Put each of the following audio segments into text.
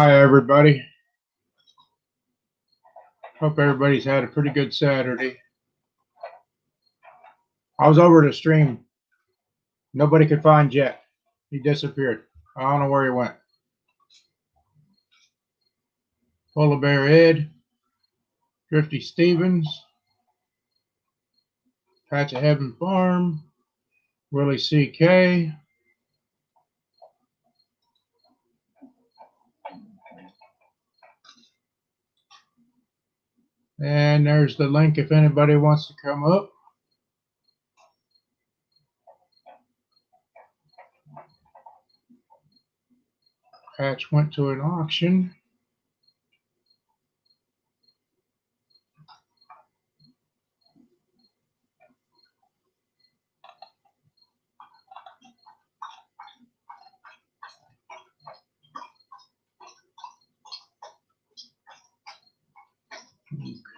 Hi, everybody. Hope everybody's had a pretty good Saturday. I was over to stream. Nobody could find Jet. He disappeared. I don't know where he went. Polar Bear Ed, Drifty Stevens, Patch of Heaven Farm, Willie CK, and there's the link if anybody wants to come up. Patch went to an auction.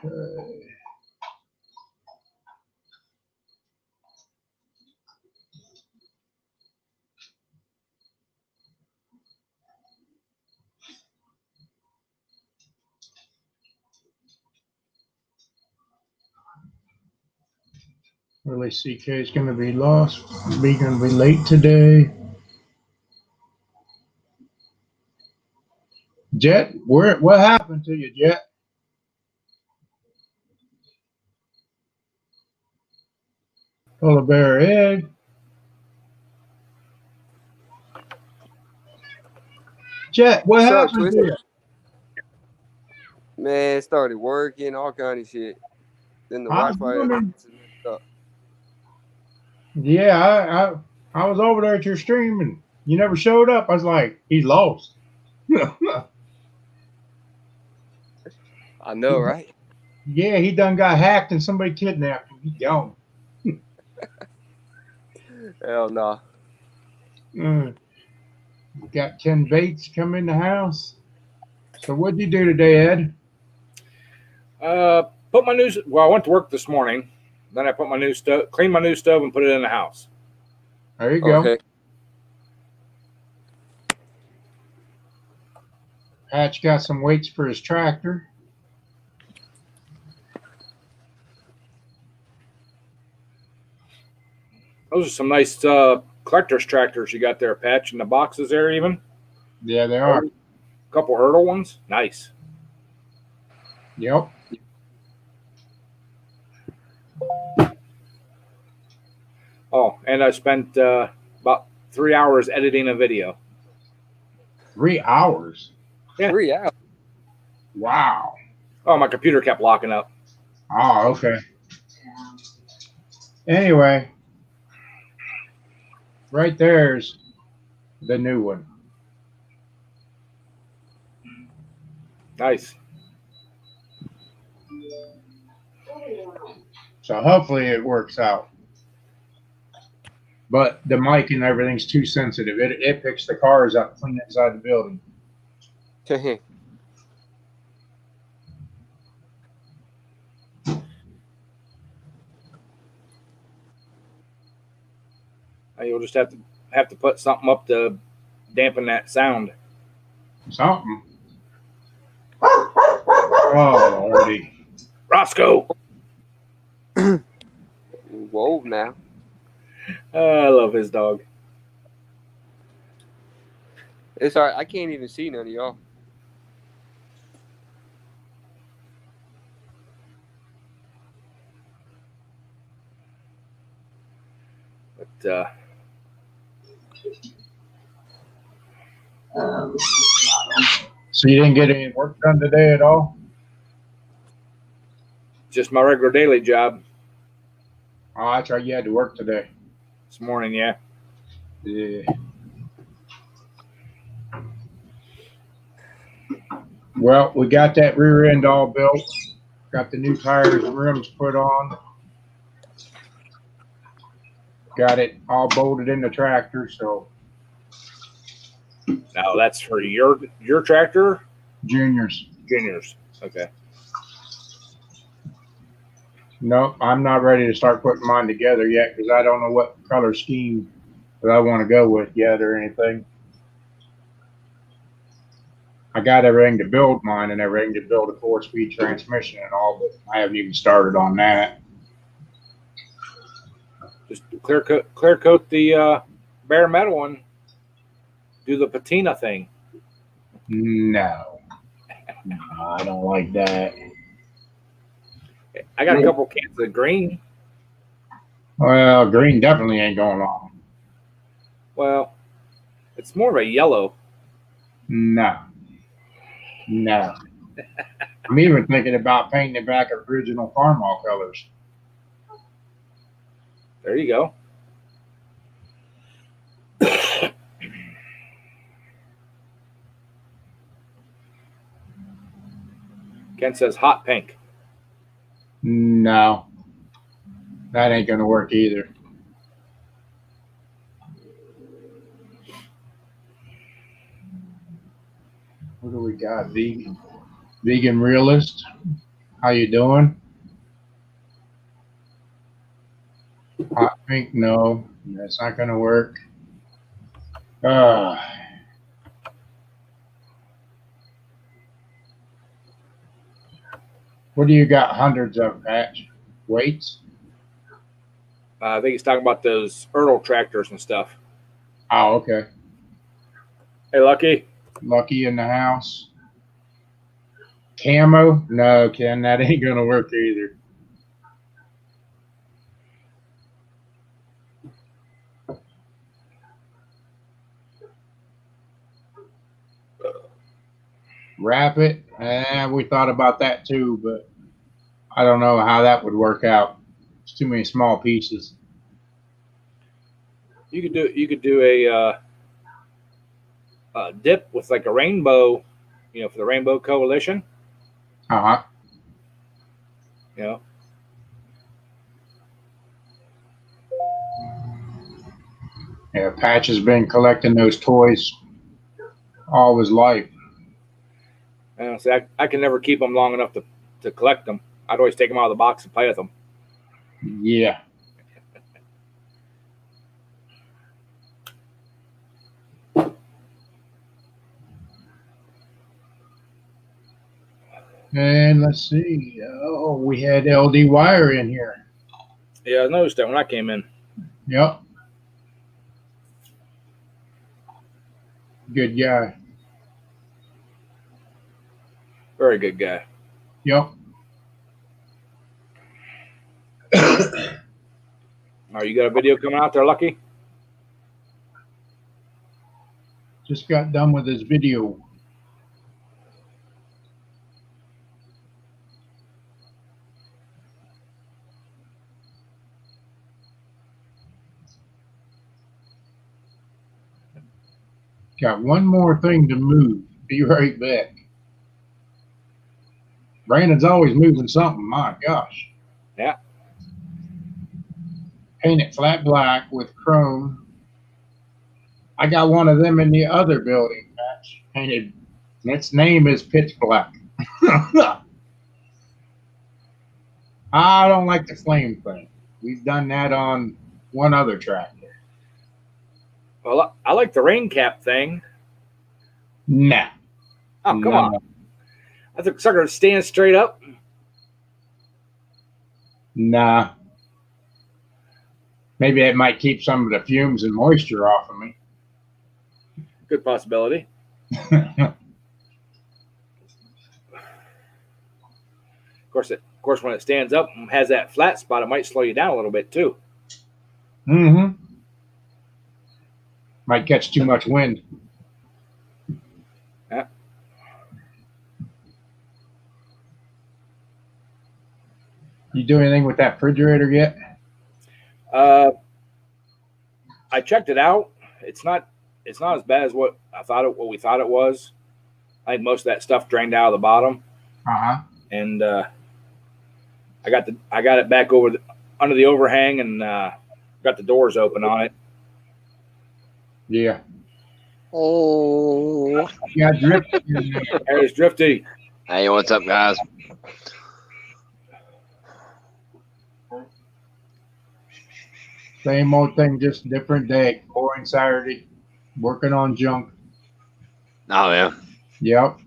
Okay. Willie CK is going to be lost. Be going to be late today. Jet, what happened to you, Jet? Polar Bear Ed. Jet, what happened to you? Man, it started working, all kind of shit. Then the Wi-Fi. Yeah, I was over there at your stream and you never showed up. I was like, he's lost. I know, right? Yeah, he done got hacked and somebody kidnapped him. He gone. Hell no. Got Ken Bates come in the house. So what'd you do today, Ed? Put my new. Well, I went to work this morning. Then I put my new stove, cleaned my new stove, and put it in the house. There you go. Okay. Patch got some weights for his tractor. Those are some nice collector's tractors you got there, Patch, in the boxes there even. Yeah, they are. A couple hurdle ones. Nice. Yep. Oh, and I spent about 3 hours editing a video. 3 hours? Yeah. 3 hours. Wow. Oh, my computer kept locking up. Oh, okay. Anyway, right there's the new one. Nice. So hopefully it works out. But the mic and everything's too sensitive. It picks the cars up clean inside the building. You'll just have to put something up to dampen that sound. Something. Oh, Lordy. Roscoe. Whoa, now. I love his dog. It's all right. I can't even see none of y'all. But so you didn't get any work done today at all? Just my regular daily job. Oh, that's right. You had to work today. This morning, yeah. Yeah. Well, we got that rear end all built. Got the new tires and rims put on. Got it all bolted in the tractor, so. Now that's for your tractor? Junior's. Junior's. Okay. No, I'm not ready to start putting mine together yet because I don't know what color scheme that I want to go with yet or anything. I got everything to build mine and everything to build a 4-speed transmission and all, but I haven't even started on that. Just clear coat the bare metal and do the patina thing. No, I don't like that. I got a couple cans of green. Well, green definitely ain't going on. Well, it's more of a yellow. No. I'm even thinking about painting it back original Farmall colors. There you go. Ken says hot pink. No, that ain't gonna work either. What do we got? Vegan realist. How you doing? Hot pink? No, that's not gonna work. What do you got hundreds of, Patch? Weights? I think he's talking about those Earl tractors and stuff. Oh, okay. Hey, Lucky. Lucky in the house. Camo? No, Ken, that ain't gonna work either. Wrap it? We thought about that too, but I don't know how that would work out. It's too many small pieces. You could do a dip with like a rainbow, for the Rainbow Coalition. Uh-huh. Yeah, Patch has been collecting those toys all his life. See, I can never keep them long enough to collect them. I'd always take them out of the box and play with them. Yeah. And let's see. Oh, we had LD Wire in here. Yeah, I noticed that when I came in. Yep. Good guy. Very good guy. Yep. Oh, you got a video coming out there, Lucky? Just got done with his video. Got one more thing to move. Be right back. Brandon's always moving something. My gosh. Yeah. Paint it flat black with chrome. I got one of them in the other building, Patch. Painted. Its name is Pitch Black. I don't like the flame thing. We've done that on one other tractor. Well, I like the rain cap thing. Nah. Oh, come on. I think sucker stand straight up. Nah. Maybe it might keep some of the fumes and moisture off of me. Good possibility. Of course, when it stands up and has that flat spot, it might slow you down a little bit too. Mm-hmm. Might catch too much wind. Yeah. You do anything with that refrigerator yet? I checked it out. It's not as bad as what we thought it was. I think most of that stuff drained out of the bottom. Uh-huh. And I got it back under the overhang and got the doors open on it. Yeah. Oh. Yeah, Drifty in there. There's Drifty. Hey, what's up, guys? Same old thing, just different day. Boring Saturday. Working on junk. Oh, yeah. Yep.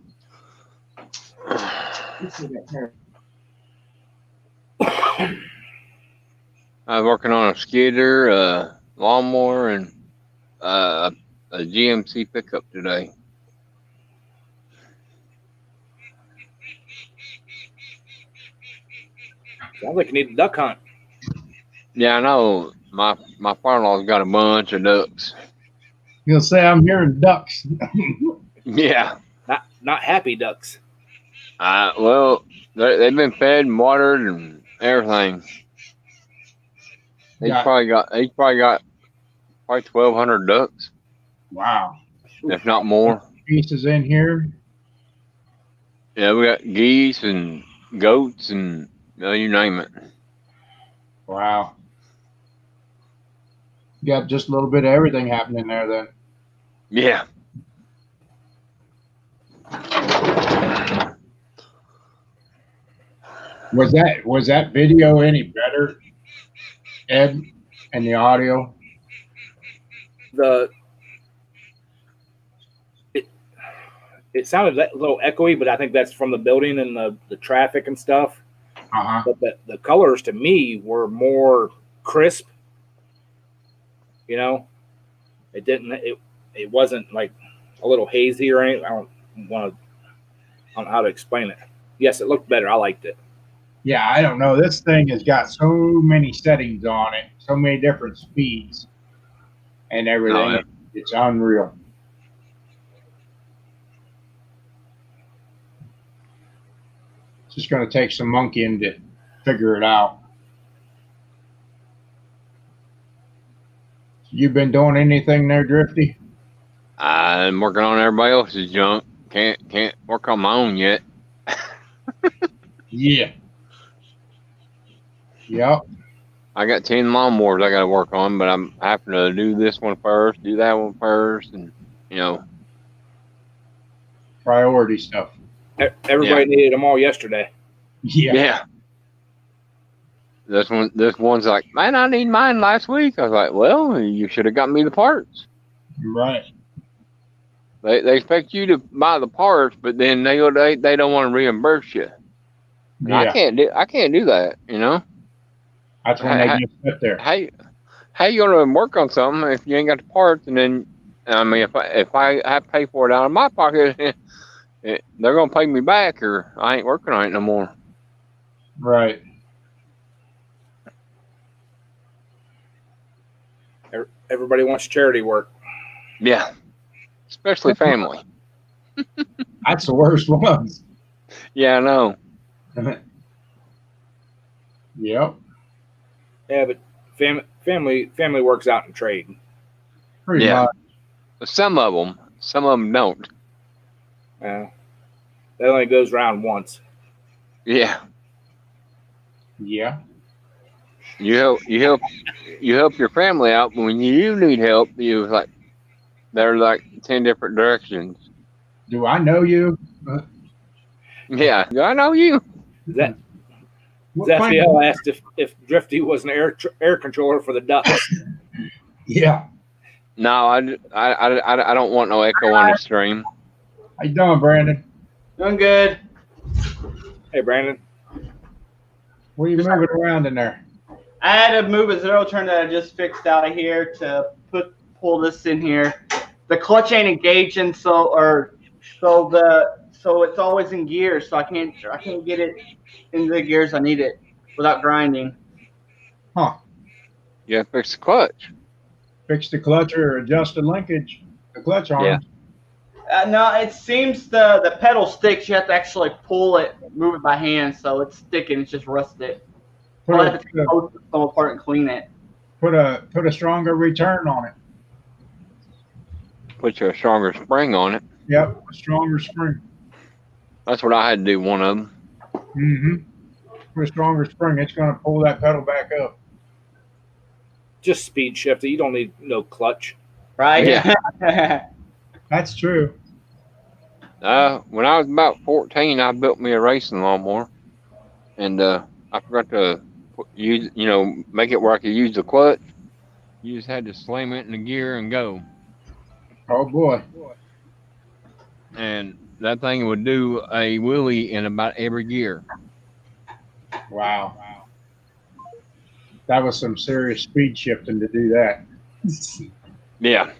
I was working on a skidder, lawnmower, and a GMC pickup today. Sounds like you need a duck hunt. Yeah, I know. My father-in-law's got a bunch of ducks. You'll say I'm hearing ducks. Yeah. Not happy ducks. Well, they've been fed and watered and everything. He's probably got probably 1,200 ducks, Wow. if not more. Pieces in here. Yeah, we got geese and goats and you name it. Wow. You got just a little bit of everything happening there then. Yeah. Was that video any better, Ed, and the audio? It sounded a little echoey, but I think that's from the building and the traffic and stuff. Uh-huh. But the colors to me were more crisp. You know, it wasn't like a little hazy or anything. I don't know how to explain it. Yes, it looked better. I liked it. Yeah, I don't know. This thing has got so many settings on it, so many different speeds and everything. Oh, yeah. It's unreal. It's just going to take some monkeying to figure it out. You been doing anything there, Drifty? I'm working on everybody else's junk. Can't work on my own yet. Yeah. Yep. I got 10 lawnmowers I got to work on, but I'm having to do this one first, do that one first, and Priority stuff. Everybody needed them all yesterday. Yeah. This one's like, man, I need mine last week. I was like, well, you should have got me the parts. Right. They expect you to buy the parts, but then they don't want to reimburse you. And Yeah. I can't do that. That's when they just sit there. How you gonna work on something if you ain't got the parts? And then, I mean, if I have to pay for it out of my pocket, they're gonna pay me back, or I ain't working on it no more. Right. Everybody wants charity work. Yeah, especially family. That's the worst ones. Yeah, I know. Yep. Yeah, but family works out in trade. Pretty Yeah. much. Some of them don't. That only goes around once. Yeah. Yeah. You help your family out, but when you need help, they're like 10 different directions. Do I know you? Yeah, I know you. Zaphiel asked if Drifty was an air controller for the ducks. Yeah. No, I don't want no echo on the stream. How you doing, Brandon? Doing good. Hey, Brandon. What are you moving around in there? I had to move a zero turn that I just fixed out of here to pull this in here. The clutch ain't engaging, so it's always in gear, so I can't get it in the gears I need it without grinding. Huh. You gotta fix the clutch. Fix the clutch or adjust the linkage, the clutch arm. Yeah. No, it seems the pedal sticks. You have to actually pull it, move it by hand, so it's sticking. It's just rusted. Put I'll have to take both of them apart and clean it. a stronger return on it. Put a stronger spring on it. Yep, a stronger spring. That's what I had to do, one of them. Mm-hmm. Put a stronger spring. It's going to pull that pedal back up. Just speed shift it. You don't need no clutch. Right? Yeah. That's true. When I was about 14, I built me a racing lawnmower, and I forgot to make it where I could use the clutch. You just had to slam it in the gear and go. Oh boy. And that thing would do a wheelie in about every gear. Wow. That was some serious speed shifting to do that. Yeah.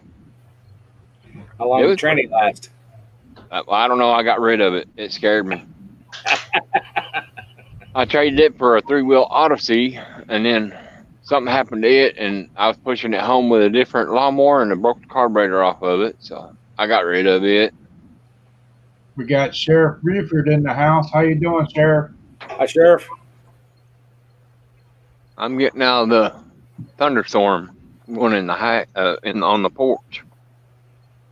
How long It did was training last? I don't know. I got rid of it. It scared me. I traded it for a 3-wheel Odyssey, and then something happened to it, and I was pushing it home with a different lawnmower, and it broke the carburetor off of it. So I got rid of it. We got Sheriff Buford in the house. How you doing, Sheriff? Hi, Sheriff. I'm getting out of the thunderstorm, going in the on the porch.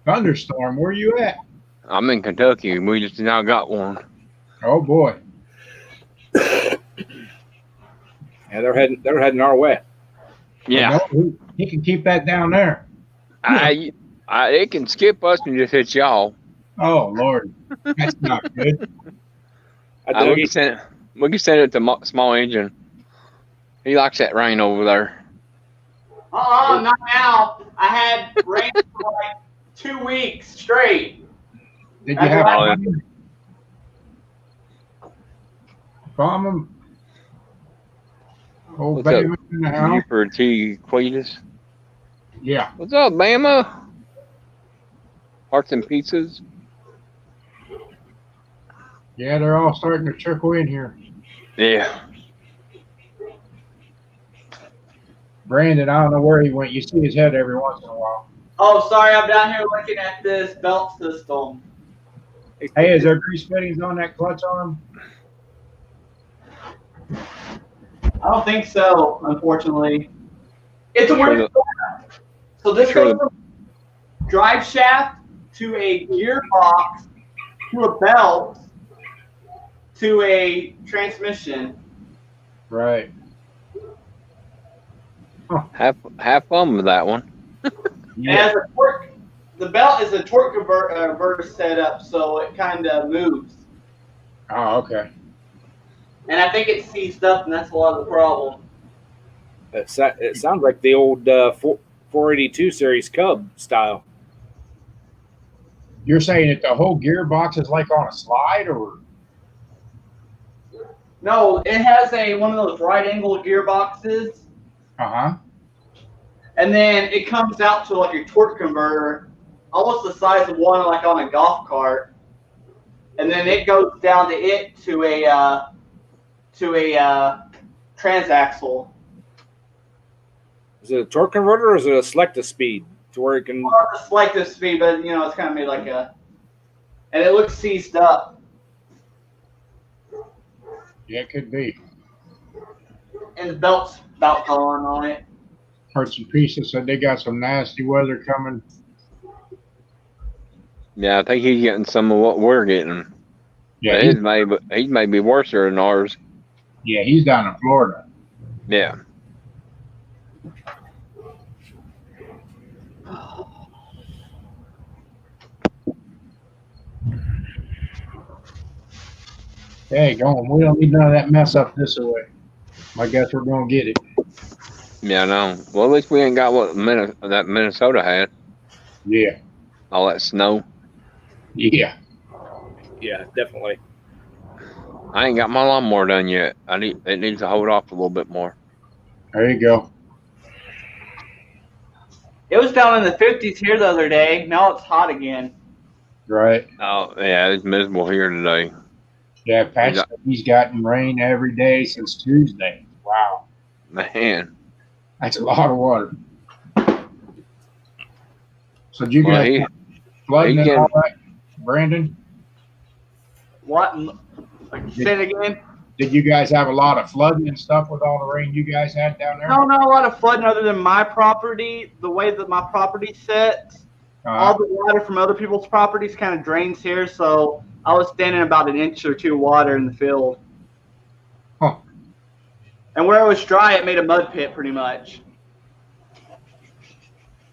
Thunderstorm, where you at? I'm in Kentucky. We just now got one. Oh boy. Yeah, they're heading our way. Yeah, No, he can keep that down there. it can skip us and just hit y'all. Oh Lord, that's not good. We can send it to small engine. He likes that rain over there. Not now. I had rain for like 2 weeks straight. Did you have Oh, bomb him? Old What's up? Bama in the house. Buford T. Cletus. Yeah. What's up, Bama? Hearts and pizzas. Yeah, they're all starting to trickle in here. Yeah. Brandon, I don't know where he went. You see his head every once in a while. Oh, sorry, I'm down here looking at this belt system. Hey, is there grease fittings on that clutch arm? I don't think so, unfortunately. It's a Sure weird setup. So this sure goes from drive shaft to a gearbox to a belt to a transmission. Right. Have fun with that one. And as a torque, the belt is a torque converter setup, so it kind of moves. Oh, okay. And I think it's seized up, and that's a lot of the problem. It sounds like the old 482 series Cub style. You're saying that the whole gearbox is like on a slide, or? No, it has one of those right angle gearboxes, Uh-huh. and then it comes out to like a torque converter, almost the size of one like on a golf cart, and then it goes down to a transaxle. Is it a torque converter or is it a selective speed to where it can? Well, it's like this speed, but it's kind of made like and it looks seized up. Yeah, it could be. And the belt's about gone on it. Heard some pieces said they got some nasty weather coming. Yeah, I think he's getting some of what we're getting. Yeah, His may be worse than ours. yeah, he's down in Florida. Yeah. Hey, going. We don't need none of that mess up this way. I guess we're gonna get it. Yeah, I know. Well, at least we ain't got what that Minnesota had. Yeah, All that snow. yeah. Yeah, definitely. I ain't got my lawnmower done yet. It needs to hold off a little bit more. There you go. It was down in the 50s here the other day. Now it's hot again. Right. Oh yeah, it's miserable here today. Yeah, Pat said he's gotten rain every day since Tuesday. Wow, Man. that's a lot of water. So did you Well, guys flooding and can- all that, Brandon? What? Say it again. Did you guys have a lot of flooding and stuff with all the rain you guys had down there? No, not a lot of flooding other than my property. The way that my property sets, all the water from other people's properties kind of drains here. So I was standing about an inch or two of water in the field. Huh. And where it was dry, it made a mud pit pretty much.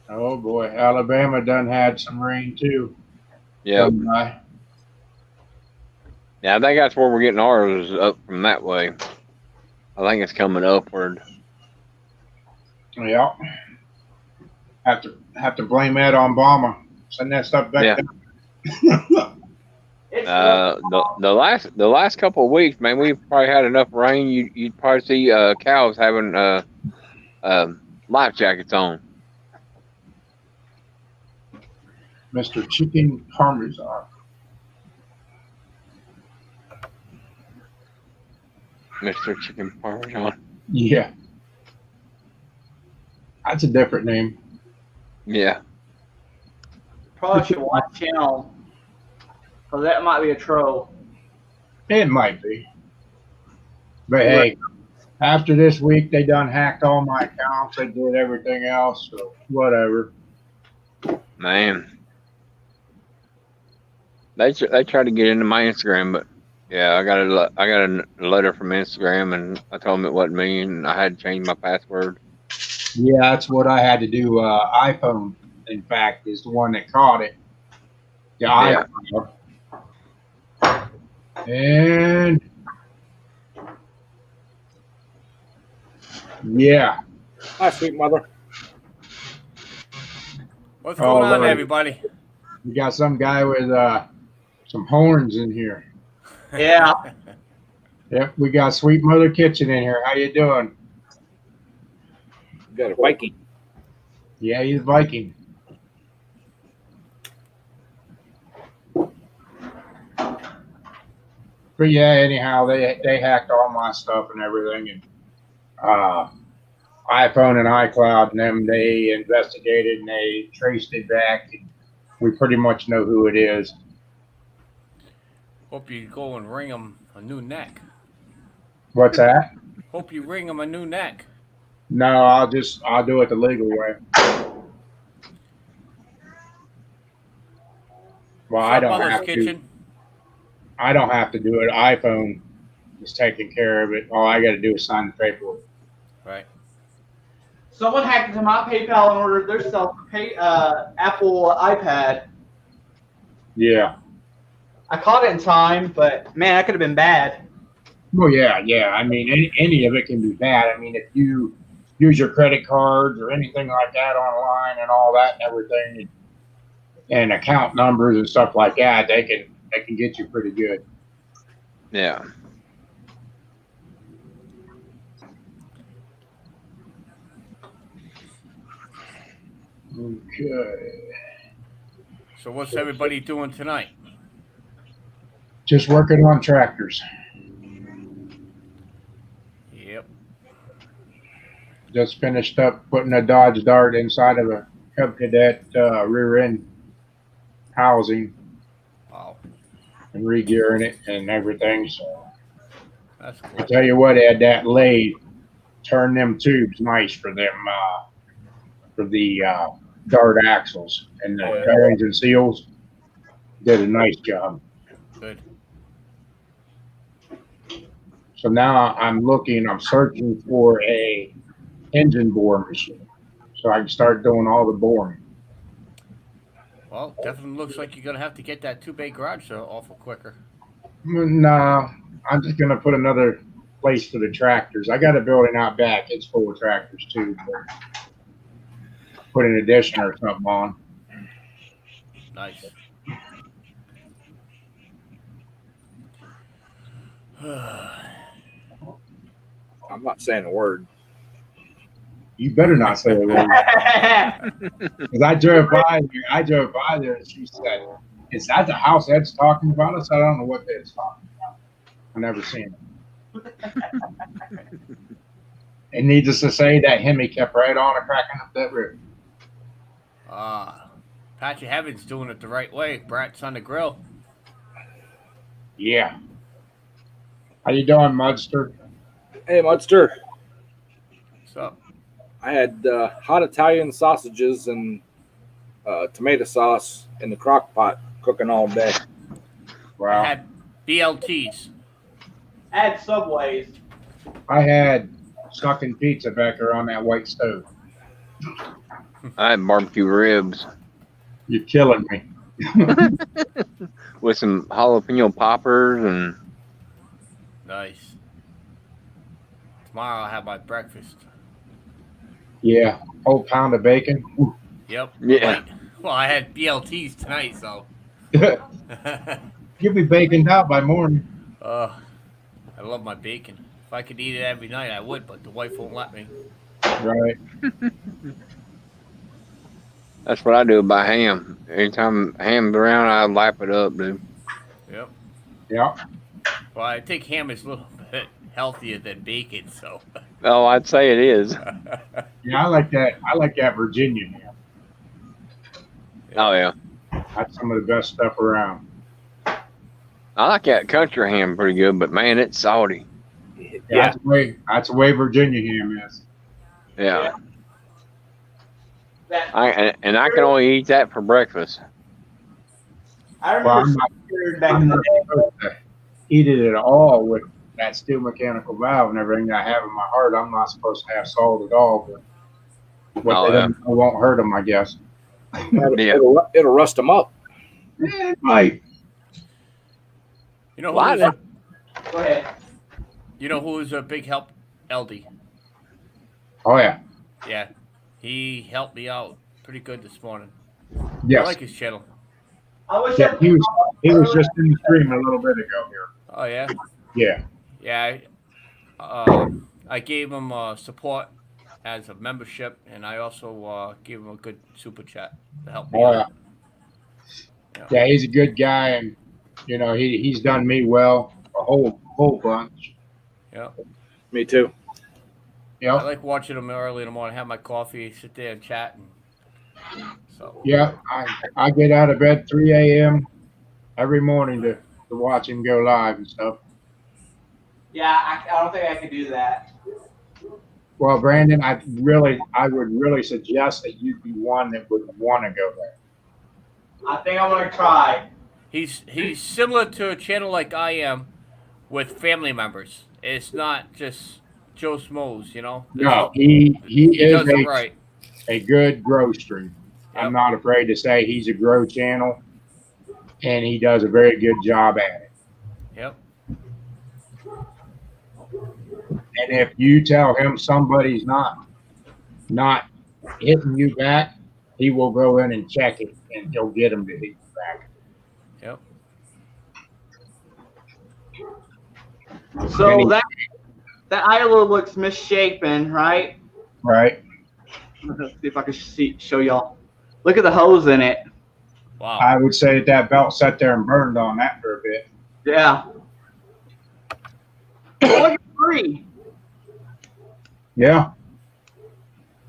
Oh boy, Alabama done had some rain too. Yeah. By. Yeah, I think that's where we're getting ours, up from that way. I think it's coming upward. Yeah. Have to blame that on Obama. Send that stuff back Yeah. down. It The last couple of weeks, man, we've probably had enough rain. You'd probably see cows having life jackets on. Mr. Chicken Parmesan. Mr. Chicken Parmesan. Yeah. That's a different name. Yeah. Probably should watch him. Because that might be a troll. It might be. But hey, after this week, they done hacked all my accounts. They did everything else. So whatever. Man. They tried to get into my Instagram, but yeah, I got a letter from Instagram, and I told them it wasn't me, and I had to change my password. Yeah, that's what I had to do. iPhone, in fact, is the one that caught it. Yeah. iPhone. And yeah. Hi, sweet mother. What's going on, Lord. everybody? We got some guy with some horns in here. Yeah. Yep, we got Sweet Mother Kitchen in here. How you doing? You got a Viking. Yeah, he's Viking. But yeah, anyhow, they hacked all my stuff and everything, and iPhone and iCloud, and them, they investigated and they traced it back, and we pretty much know who it is. Hope you go and ring him a new neck. What's that? Hope you ring him a new neck. No, I'll do it the legal way. Well, I don't Mother's have Kitchen. to. I don't have to do it. iPhone is taking care of it. All I got to do is sign the paperwork. Right. Someone hacked into my PayPal and ordered their self Apple iPad. Yeah. I caught it in time, but man, that could have been bad. Well, yeah. I mean, any of it can be bad. I mean, if you use your credit cards or anything like that online and all that and everything, and account numbers and stuff like that, they can get you pretty good. Yeah. Okay. So what's everybody doing tonight? Just working on tractors. Yep. Just finished up putting a Dodge Dart inside of a Cub Cadet rear end housing Wow. and re-gearing it and everything. So That's cool. I tell you what, Ed, that lathe turned them tubes nice for them for the Dart axles and the bearings and seals. Did a nice job. Good. So now I'm searching for a engine bore machine so I can start doing all the boring. Well, definitely looks like you're gonna have to get that 2-bay garage sale awful quicker. No, I'm just gonna put another place for the tractors. I got a building out back. It's full of tractors too. But put an addition or something on. Nice. I'm not saying a word. You better not say a word. Because I drove by there and she said, "Is that the house Ed's talking about?" I said, "I don't know what Ed's talking about. I've never seen it." And needless to say, that Hemi kept right on a cracking up that roof. Patchy Heaven's doing it the right way. Brat's on the grill. Yeah. How you doing, Mudster? Hey, Mudster. What's up? I had hot Italian sausages and tomato sauce in the crock pot cooking all day. I Wow. had BLTs. Add Subways. I had stuffing pizza back there on that white stove. I had barbecue ribs You're killing me. with some jalapeno poppers and Nice. Tomorrow I'll have my breakfast. Yeah. Whole pound of bacon. Ooh. Yep. Yeah. Well, I had BLTs tonight, so. You'll be baconed out by morning. I love my bacon. If I could eat it every night, I would, but the wife won't let me. Right. That's what I do by ham. Anytime ham's around, I lap it up, dude. Yep. Yeah. Well, I think ham is a little bit healthier than bacon, so. Oh, I'd say it is. Yeah, I like that. I like that Virginia ham. Oh yeah, That's some of the best stuff around. I like that country ham pretty good, but man, it's salty. Yeah. That's the way Virginia ham is. Yeah. That, I can only eat that for breakfast. I Well, remember back I'm in the not day. supposed to eat it at all with that steel mechanical valve and everything I have in my heart. I'm not supposed to have salt at all, but what they don't know won't hurt them, I guess. Yeah. It'll rust them up. It might. You know Why who's not? Go ahead. you know who's a big help? LD. Oh yeah. Yeah, he helped me out pretty good this morning. I Yes. like his channel. I wish Yeah, he was just in the stream a little bit ago here. Oh yeah, Yeah. yeah. I gave him support as a membership, and I also gave him a good super chat to help me Oh, out. Yeah, he's a good guy, and you know he's done me well a whole bunch. Yeah, Me too. I Yeah. like watching him early in the morning, have my coffee, sit there and chat. So Yeah. I get out of bed 3 a.m. every morning to watch him go live and stuff. Yeah, I don't think I could do that. Well, Brandon, I would really suggest that you be one that would want to go there. I think I'm gonna try. he's similar to a channel like I am, with family members. It's not just Joe Schmoes, you know. No, he is does it right. a good grow stream. Yep. I'm not afraid to say he's a grow channel, and he does a very good job at it. Yep. And if you tell him somebody's not hitting you back, he will go in and check it, and he'll get him to hit you back. Yep. So that idler looks misshapen, right? Right? Let's see if I can show y'all. Look at the hose in it. Wow. I would say that belt sat there and burned on that for a bit. Yeah. Look at three. Yeah.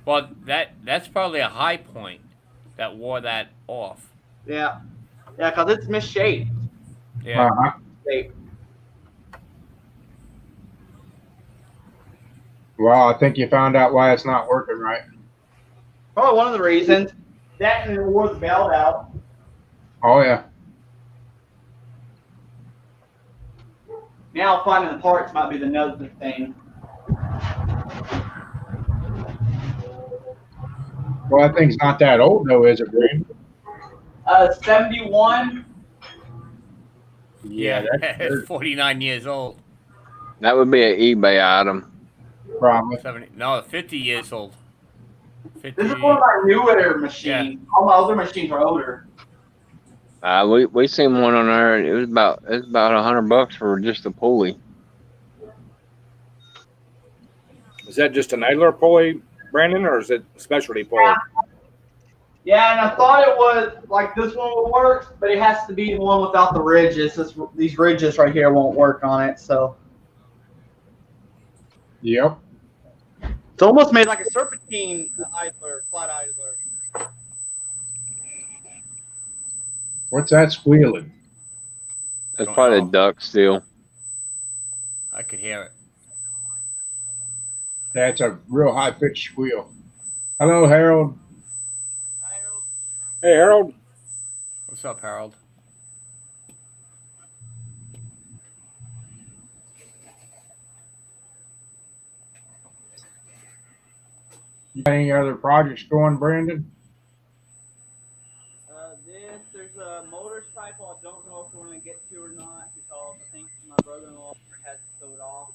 Well, that's probably a high point that wore that off. Yeah. Yeah, because it's misshaped. Yeah. Uh-huh. Shape. Well, I think you found out why it's not working right. Probably one of the reasons. That and it wore the belt out. Oh yeah. Now finding the parts might be the another thing. Well, that thing's not that old though, is it, Brandon? 71. Yeah. that's It's 49 years old. That would be an eBay item. probably. 50 years old. 50. This is one of my newer machines. All my other machines are older. We seen one on there. And it was about $100 for just a pulley. Is that just an idler pulley, Brandon, or is it a specialty pulley? Yeah, and I thought it was like this one would work, but it has to be the one without the ridges. These ridges right here won't work on it, so. Yep. It's almost made like a serpentine idler, flat idler. What's that squealing? That's Don't probably know. a duck still. I could hear it. That's a real high pitched squeal. Hello, Harold. Hey, Harold. What's up, Harold? You got any other projects going, Brandon? There's a motorcycle I don't know if we're going to get to or not because I think my brother-in-law has to sew it off.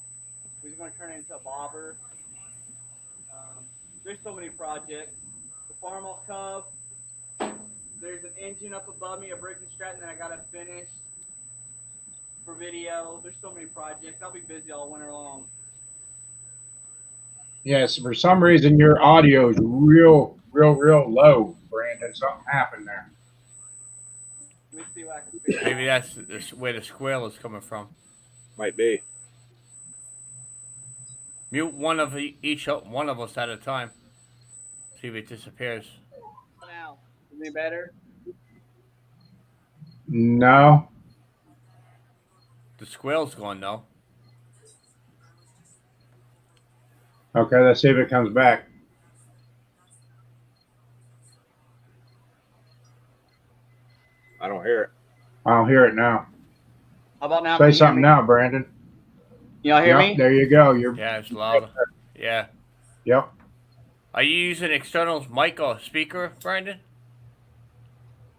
We're going to turn it into a bobber. There's so many projects. The farmhouse cub. There's an engine up above me, a Briggs & Stratton that I got to finish. for video. There's so many projects. I'll be busy all winter long. Yes, for some reason your audio is real low, Brandon. Something happened there. Let me see what I can figure out. Maybe that's where the squeal is coming from. Might be. Mute one of each one of us at a time. See if it disappears. Now, is it better? No. The squeal's gone though. Okay, let's see if it comes back. I don't hear it. I don't hear it now. How about now? Say Can you hear something me? now, Brandon. Y'all hear Yep, me? there you go. You're. Yeah, it's louder. Yeah. Yep. Are you using external mic or speaker, Brandon?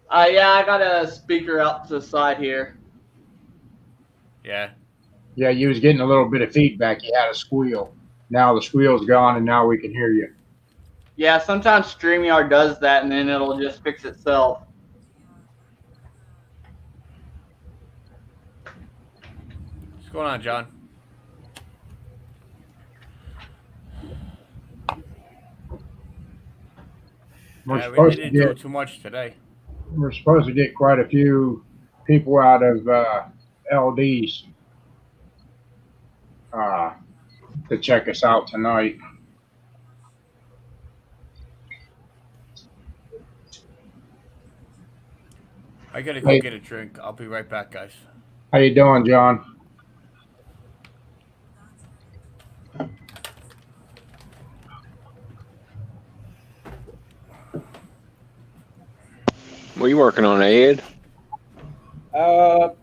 Yeah, I got a speaker out to the side here. Yeah. Yeah, you was getting a little bit of feedback. You had a squeal. Now the squeal's gone, and now we can hear you. Yeah, sometimes StreamYard does that, and then it'll just fix itself. What's going on, John? We're Yeah, we supposed to didn't do get. too much today. We're supposed to get quite a few people out of LDs to check us out tonight. I gotta go Hey. get a drink. I'll be right back, guys. How you doing, John? What are you working on, Ed? Well,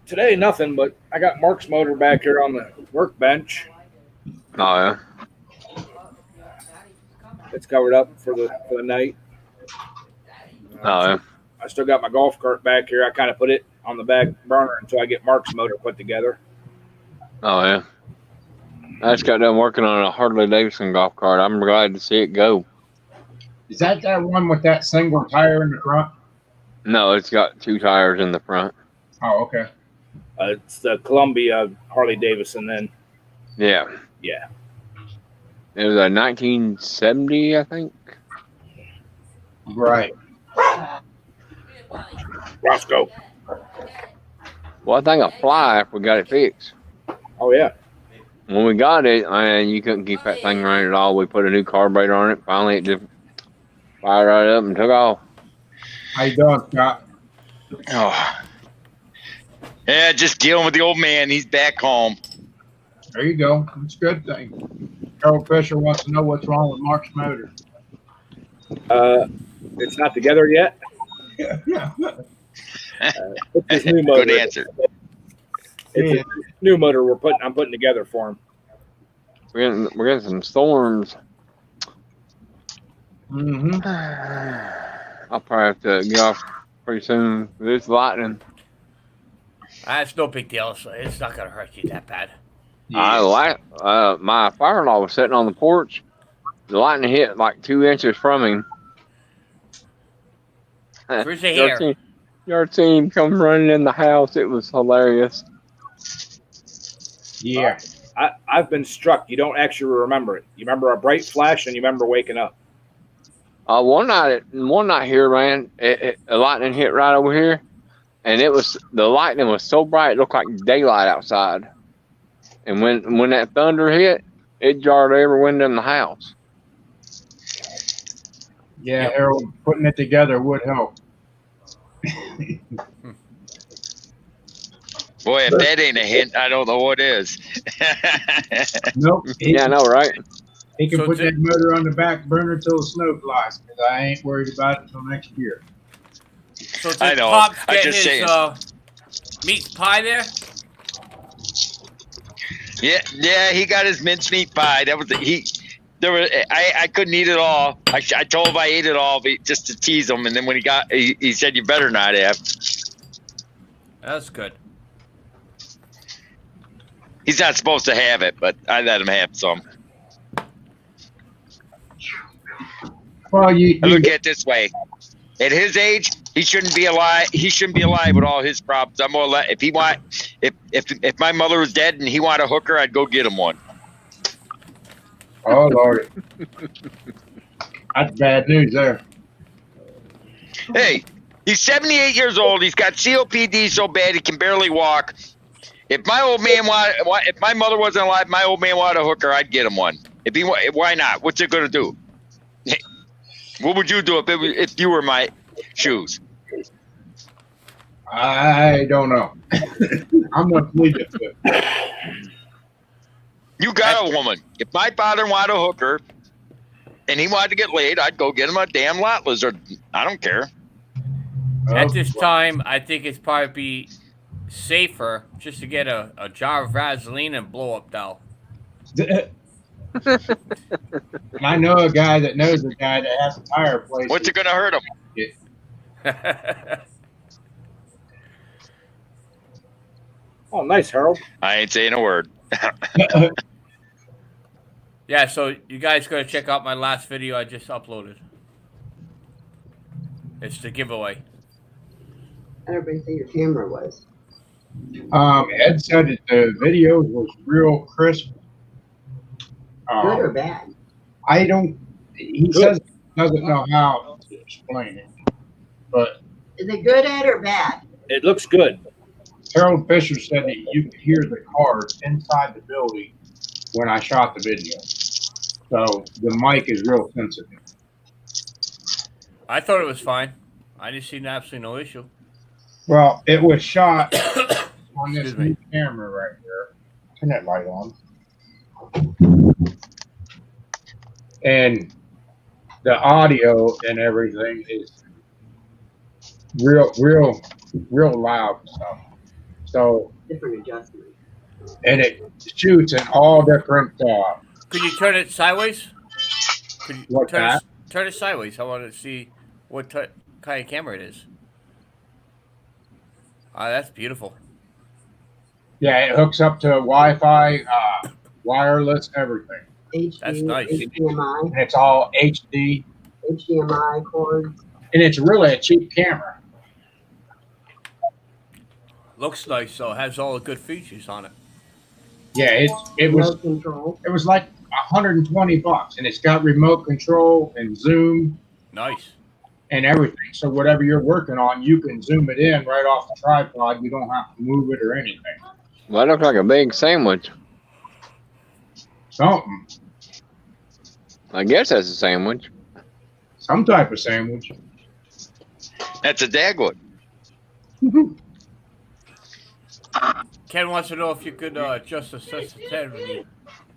today nothing, but I got Mark's motor back here on the workbench. Oh yeah. It's covered up for the night. Oh yeah. I still got my golf cart back here. I kind of put it on the back burner until I get Mark's motor put together. Oh yeah. I just got done working on a Harley Davidson golf cart. I'm glad to see it go. Is that one with that single tire in the front? No, it's got 2 tires in the front. Oh, okay. It's the Columbia Harley Davidson. Then, Yeah. yeah. It was a 1970, I think. Right. Roscoe. Well, I think a fly if we got it fixed. Oh yeah. When we got it, man, you couldn't keep that thing running at all. We put a new carburetor on it. Finally, it just fired right up and took off. How you doing, Scott? Oh. Yeah, just dealing with the old man. He's back home. There you go. That's a good thing. Harold Fisher wants to know what's wrong with Mark's motor. It's not together yet. Yeah. It's his new motor. Good answer. It's his new motor I'm putting together for him. We're getting some storms. Mm-hmm. I'll probably have to get off pretty soon. It's lightning. That's no big deal. So it's not gonna hurt you that bad. My father-in-law was sitting on the porch. The lightning hit like 2 inches from him. Where's the hair? Your team come running in the house. It was hilarious. Yeah. I've been struck. You don't actually remember it. You remember a bright flash and you remember waking up. One night here, man, the lightning hit right over here, and the lightning was so bright it looked like daylight outside. And when that thunder hit, it jarred every window in the house. Yeah, Harold, putting it together would help. Boy, if that ain't a hint, I don't know what is. Nope. Yeah, I know, right? He can So put to- that motor on the back burner till the snow flies, because I ain't worried about it until next year. So did I know. Pops I'm get just his saying. meat pie there? Yeah, he got his mincemeat pie. That was I couldn't eat it all. I told him I ate it all, but just to tease him. And then when he said, "You better not have." That's good. He's not supposed to have it, but I let him have some. Well, I look at it this way: at his age, He shouldn't be alive. He shouldn't be alive with all his problems. I'm gonna let if my mother was dead and he wanted a hooker, I'd go get him one. Oh Lord, that's bad news there. Hey, he's 78 years old. He's got COPD so bad he can barely walk. If my old man if my mother wasn't alive, my old man wanted a hooker, I'd get him one. Why not? What's it gonna do? What would you do if you were my shoes? I don't know. I'm gonna plead the fifth. You got a woman. If my father wanted a hooker and he wanted to get laid, I'd go get him a damn lot lizard. I don't care. At this time, I think it's probably be safer just to get a jar of Vaseline and blow up doll. I know a guy that knows a guy that has a tire place. What's it gonna hurt him? Oh, nice, Harold. I ain't saying a word. Yeah, so you guys gotta check out my last video I just uploaded. It's the giveaway. How did everybody say your camera was? Ed said that the video was real crisp. Good or bad? I don't. He says he doesn't know how to explain it, but Is it good, Ed, or bad? It looks good. Harold Fisher said that you could hear the cars inside the building when I shot the video. So the mic is real sensitive. I thought it was fine. I didn't see absolutely no issue. Well, it was shot on this Excuse me. new camera right here. Turn that light on. And the audio and everything is real loud and stuff. So, Different adjustment. and it shoots in all different, Could you turn it sideways? Could you Like turn that? turn it sideways? I want to see what kind of camera it is. Ah, that's beautiful. yeah, it hooks up to Wi-Fi, wireless, everything. HD, That's nice. HDMI, And it's all HD, HDMI cords. and it's really a cheap camera. Looks nice, so it has all the good features on it. Yeah, it Remote control. was like $120, and it's got remote control and zoom Nice. and everything. So whatever you're working on, you can zoom it in right off the tripod. You don't have to move it or anything. Well, that looks like a big sandwich. Something, I guess that's a sandwich. some type of sandwich. That's a Dagwood. Ken wants to know if you could adjust the sensitivity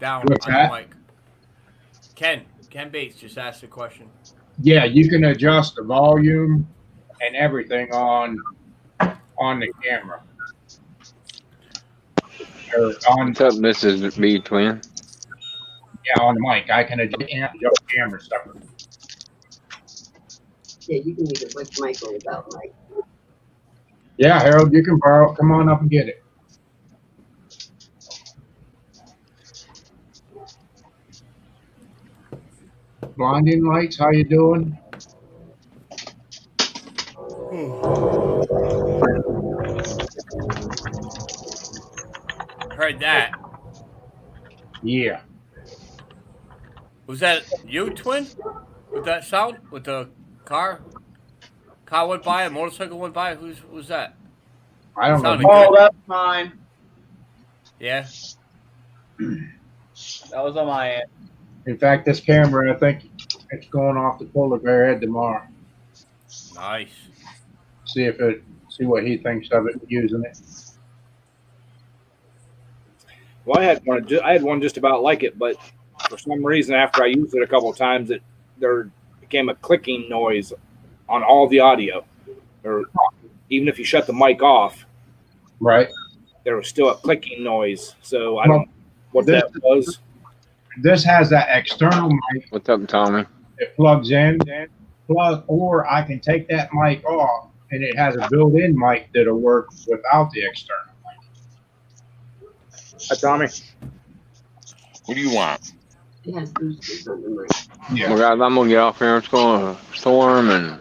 down What's on that? the mic. Ken Bates just asked a question. Yeah, you can adjust the volume and everything on the camera. Or on What's up, Mrs. B Twin? on the mic. I can adjust camera stuff. Yeah, you can use it with mic or without mic. Yeah, Harold, you can borrow. Come on up and get it. Blinding lights, how you doing? Heard that. Yeah. Was that you, Twin? With that sound? With the car? Car went by, a motorcycle went by? Who was that? I don't know. Sounded Oh, good. that's mine. Yeah? That was on my end. In fact, this camera, I think it's going off the polar bear head tomorrow. Nice. See what he thinks of it using it. Well, I had one just about like it, but for some reason, after I used it a couple of times, there became a clicking noise on all the audio. Or even if you shut the mic off, Right. there was still a clicking noise. So I don't know what that was. This has that external mic What's up, Tommy? that plugs in, or I can take that mic off and it has a built-in mic that'll work without the external. Hi, Tommy. What do you want? It has boosters on the mic. Yeah. Well, guys, I'm gonna get off here. It's going to storm, and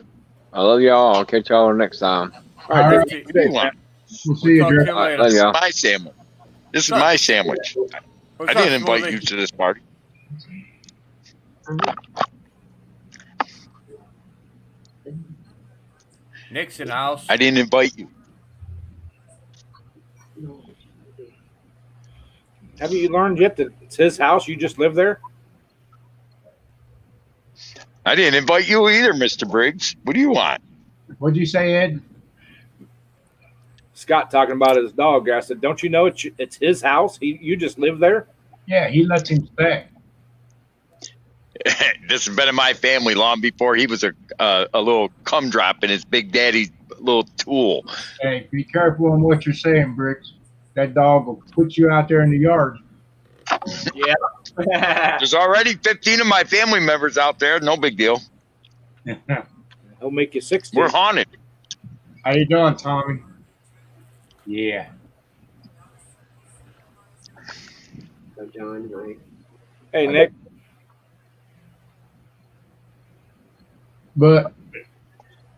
I love y'all. I'll catch y'all next time. All right, All Dixie, What do you man. want? We'll see you, Talk to Drew. you All right, later. love y'all. My sandwich. This is What's up? my sandwich. What's I didn't up, invite Smoothie? you to this party. Nick's in the house. I didn't invite you. Have you learned yet that it's his house? You just live there? I didn't invite you either, Mr. Briggs. What do you want? What'd you say, Ed? Scott talking about his dog. I said, don't you know it's his house? You just live there? Yeah, he lets him stay. This has been in my family long before he was a little cum drop in his big daddy's little tool. Hey, be careful on what you're saying, Bricks. That dog will put you out there in the yard. Yeah. There's already 15 of my family members out there. No big deal. He'll make you 60. We're haunted. How you doing, Tommy? Yeah. So John, right? Hey, Nick. But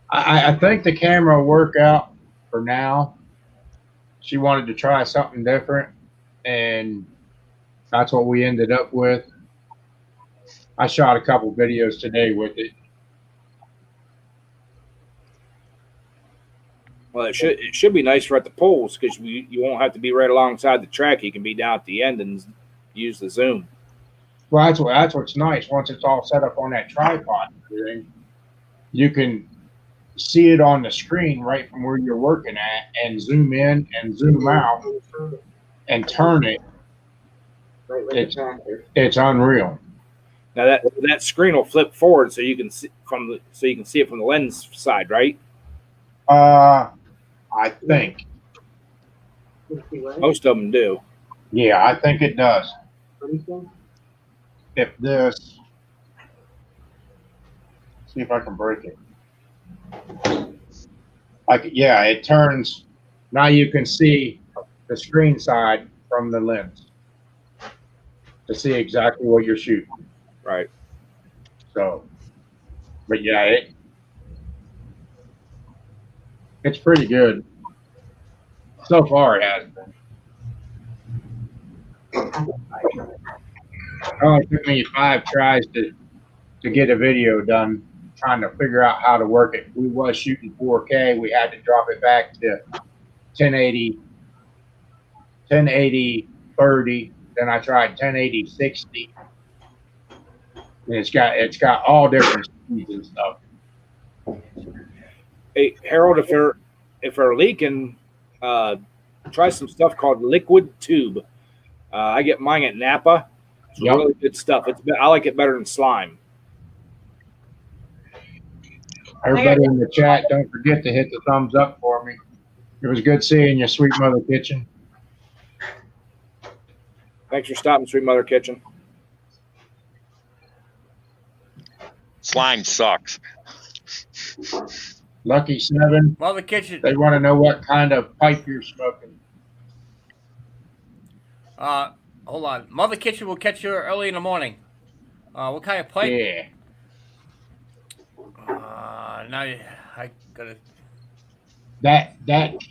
I think the camera will work out for now. She wanted to try something different, and that's what we ended up with. I shot a couple videos today with it. Well, it should be nice for at the poles because you won't have to be right alongside the track. You can be down at the end and use the zoom. Well, that's what's nice. Once it's all set up on that tripod, and everything, you can see it on the screen right from where you're working at, and zoom in and zoom out and turn it. Right with the tractor. It's unreal. Now that screen will flip forward so you can see it from the lens side, right? I think. Most of them do. Yeah, I think it does. What do you think? If this, see if I can break it. Like, yeah, it turns. Now you can see the screen side from the lens to see exactly what you're shooting. Right. So, but yeah, it's pretty good. So far, it has been. It only took me 5 tries to get a video done, trying to figure out how to work it. We was shooting 4K. We had to drop it back to 1080, 30. Then I tried 1080, 60. And it's got all different speeds and stuff. Hey, Harold, if they're leaking, try some stuff called Liquid Tube. I get mine at Napa. It's Yep. really good stuff. I like it better than slime. Everybody in the chat, don't forget to hit the thumbs up for me. It was good seeing you, Sweet Mother Kitchen. Thanks for stopping, Sweet Mother Kitchen. Slime sucks. Lucky 7. Mother Kitchen. They want to know what kind of pipe you're smoking. Hold on. Mother Kitchen will catch you early in the morning. What kind of pipe? Yeah. Now I gotta. That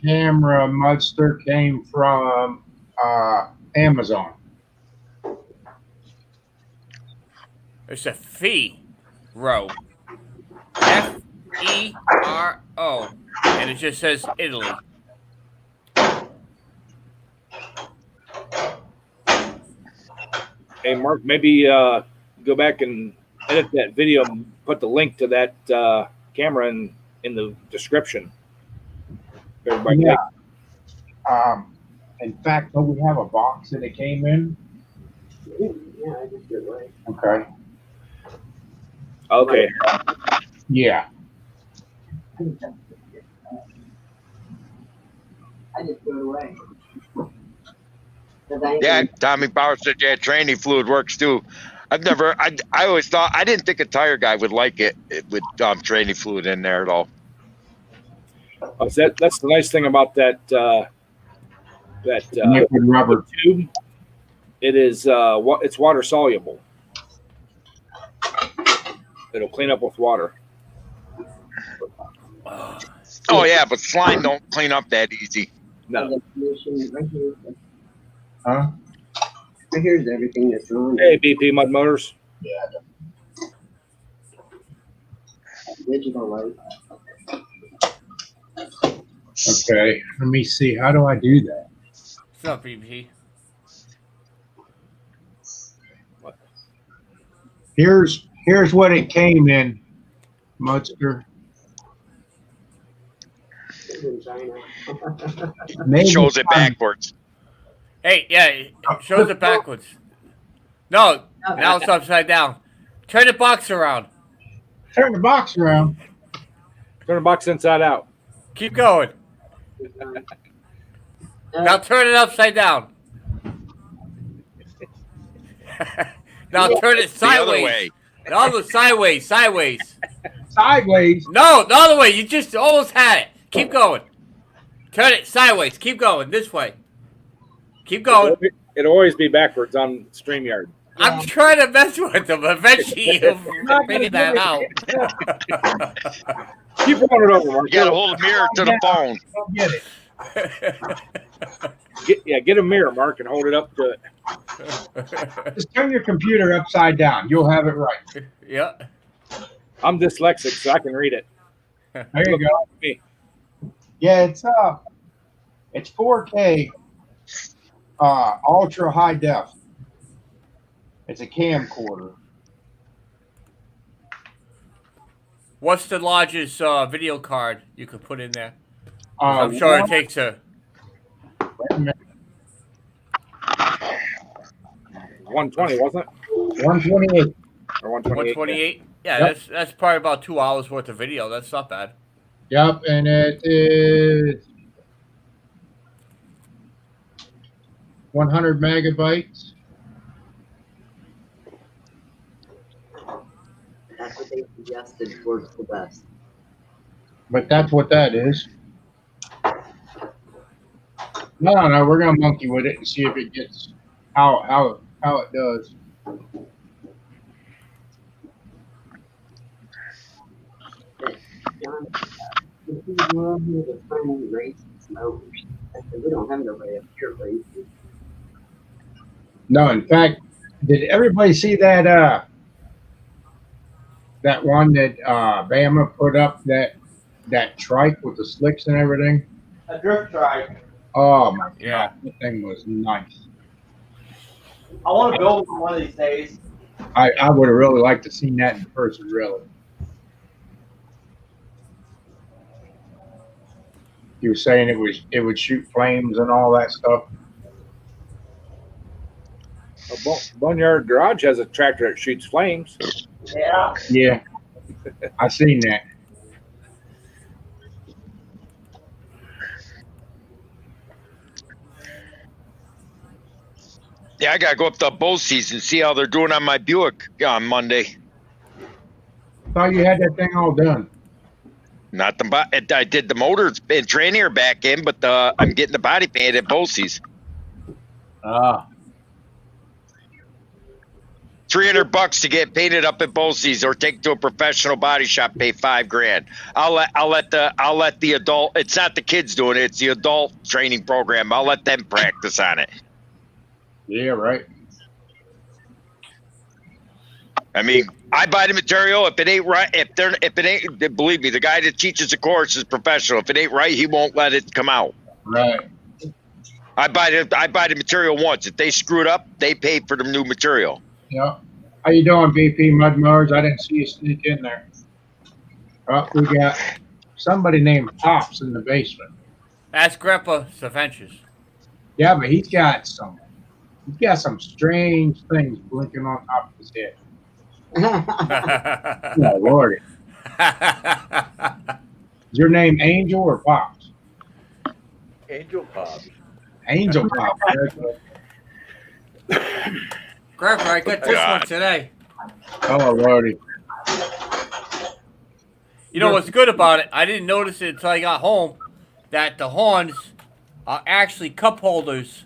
camera Mudster came from Amazon. It's a Fero. Fero. And it just says Italy. Hey, Mark, maybe go back and edit that video and put the link to that camera in the description. Everybody, Yeah. In fact, don't we have a box that it came in? Yeah, I just do it right. Okay. okay. Yeah. I just threw it away. Yeah, Tommy Power said yeah, training fluid works too. I always thought, I didn't think a tire guy would like it with training fluid in there at all. That's the nice thing about that Liquid rubber. tube. It is it's water soluble. It'll clean up with water. Oh yeah, but slime don't clean up that easy. No. The commission right here. Huh? Right here's everything that's wrong. Hey, BP Mud Motors. Digital light. Okay, let me see. How do I do that? What's up, BP? Here's what it came in, Mudster. It's in China. Maybe Shows it some- backwards. Hey, yeah, it shows it backwards. No, now it's upside down. Turn the box around. Turn the box around. Turn the box inside out. Keep going. Now turn it upside down. Now turn it The other sideways. way. No, the sideways. Sideways. No, the other way. You just almost had it. Keep going. Turn it sideways. Keep going. This way. Keep going. It'll always be backwards on StreamYard. I'm trying to mess with them. Eventually, you'll figure that out. Keep rolling it over, Mark. You gotta hold the mirror to the phone. Don't get it. Get a mirror, Mark, and hold it up to it. Just turn your computer upside down. You'll have it right. Yeah. I'm dyslexic, so I can read it. There you go. Me. Yeah, it's 4K, ultra high def. It's a camcorder. What's the largest video card you could put in there? Uh, I'm sure it takes a. Wait a minute. 120, wasn't it? 128. Or 128? 128. Yeah, Yep. that's probably about 2 hours worth of video. That's not bad. Yep, and it is 100 megabytes. That's what they suggested works the best. But that's what that is. No, we're gonna monkey with it and see if it gets how it does. John, if you go here to find races motors, I said, we don't have nobody up here racing. No, in fact, did everybody see that that one that Bama put up, that trike with the slicks and everything? A drift trike. Oh my Yeah. god, that thing was nice. I want to build one of these days. I would have really liked to seen that in person, really. He was saying it would shoot flames and all that stuff. Boneyard Garage has a tractor that shoots flames. Yeah. Yeah, I seen that. Yeah, I gotta go up to Bosse's and see how they're doing on my Buick on Monday. Thought you had that thing all done. Not the I did the motor and trainer back in, but I'm getting the body painted at Bosse's. Ah, $300 to get painted up at Bosse's, or take to a professional body shop, pay $5,000. I'll let the adult. It's not the kids doing it; it's the adult training program. I'll let them practice on it. yeah, right. I mean, I buy the material. If it ain't right, if it ain't, believe me, the guy that teaches the course is professional. If it ain't right, he won't let it come out. Right. I buy the material once. If they screw it up, they pay for the new material. Yeah. How you doing, VP Mud Mowers? I didn't see you sneak in there. Oh, we got somebody named Pops in the basement. That's Grandpa Saventius. Yeah, but he's got some strange things blinking on top of his head. Oh, Lord. Is your name Angel or Pops? Angel Pop. Angel Pops. Grandpa, I got this God. one today. Oh, Lordy. You know what's good about it? I didn't notice it until I got home that the horns are actually cup holders.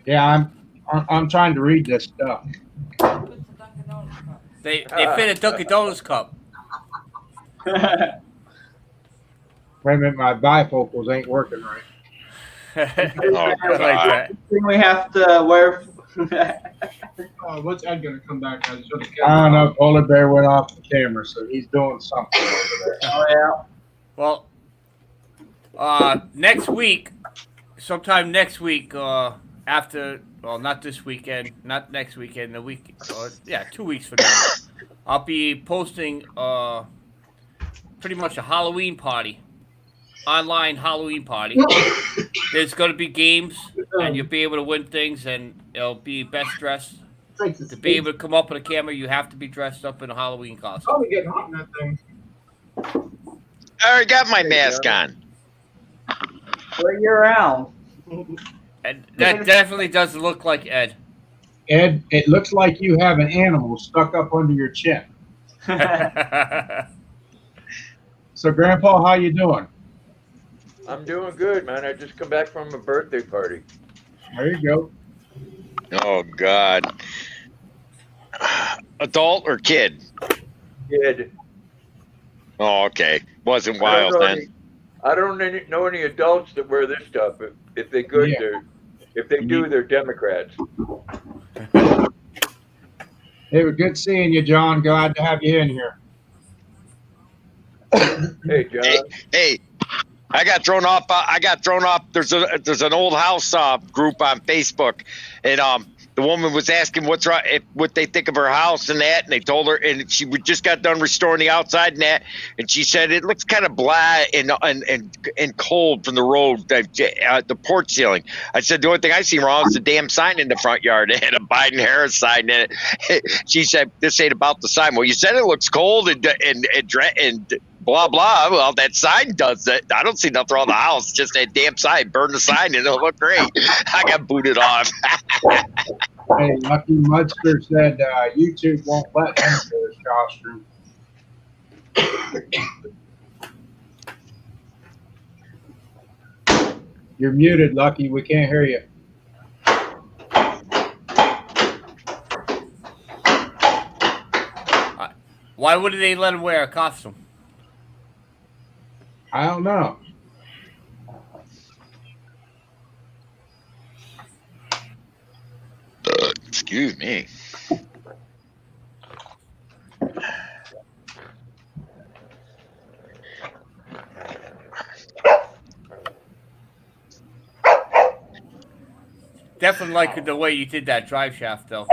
Yeah, I'm trying to read this stuff. They fit a Dunkin' Donuts cup. Wait a minute, my bifocals ain't working right. I like that. Thing we have to wear. What's Ed gonna come back as? I don't know. Polar Bear went off the camera, so he's doing something over there. Oh yeah. Well, next week, sometime next week, after, well, not this weekend, not next weekend, the week, 2 weeks from now, I'll be posting pretty much a Halloween party, online Halloween party. There's going to be games, and you'll be able to win things, and it'll be best dressed. To be able to come up with a camera, you have to be dressed up in a Halloween costume. Probably getting hot in that thing. I already got my mask on. Wear year round. And that definitely doesn't look like Ed. Ed, it looks like you have an animal stuck up under your chin. So, Grandpa, how you doing? I'm doing good, man. I just come back from a birthday party. There you go. Oh God. Adult or kid? Kid. Oh, okay. Wasn't wild then. I don't know any adults that wear this stuff. If they could, Yeah. if they do, they're Democrats. It was good seeing you, John. Glad to have you in here. Hey, John. Hey, I got thrown off. There's an old house group on Facebook, and the woman was asking what's wrong, what they think of her house and that, and they told her, and she just got done restoring the outside and that, and she said it looks kind of blah and cold from the road, the porch ceiling. I said the only thing I see wrong is the damn sign in the front yard. It had a Biden Harris sign in it. She said this ain't about the sign. Well, you said it looks cold and blah blah. Well, that sign does it. I don't see nothing wrong with the house. Just that damn sign. Burn the sign and it'll look great. I got booted off. Hey, Lucky Mudster said YouTube won't let him do his costume. You're muted, Lucky. We can't hear you. Why wouldn't they let him wear a costume? I don't know. Excuse me. Definitely like the way you did that drive shaft, though.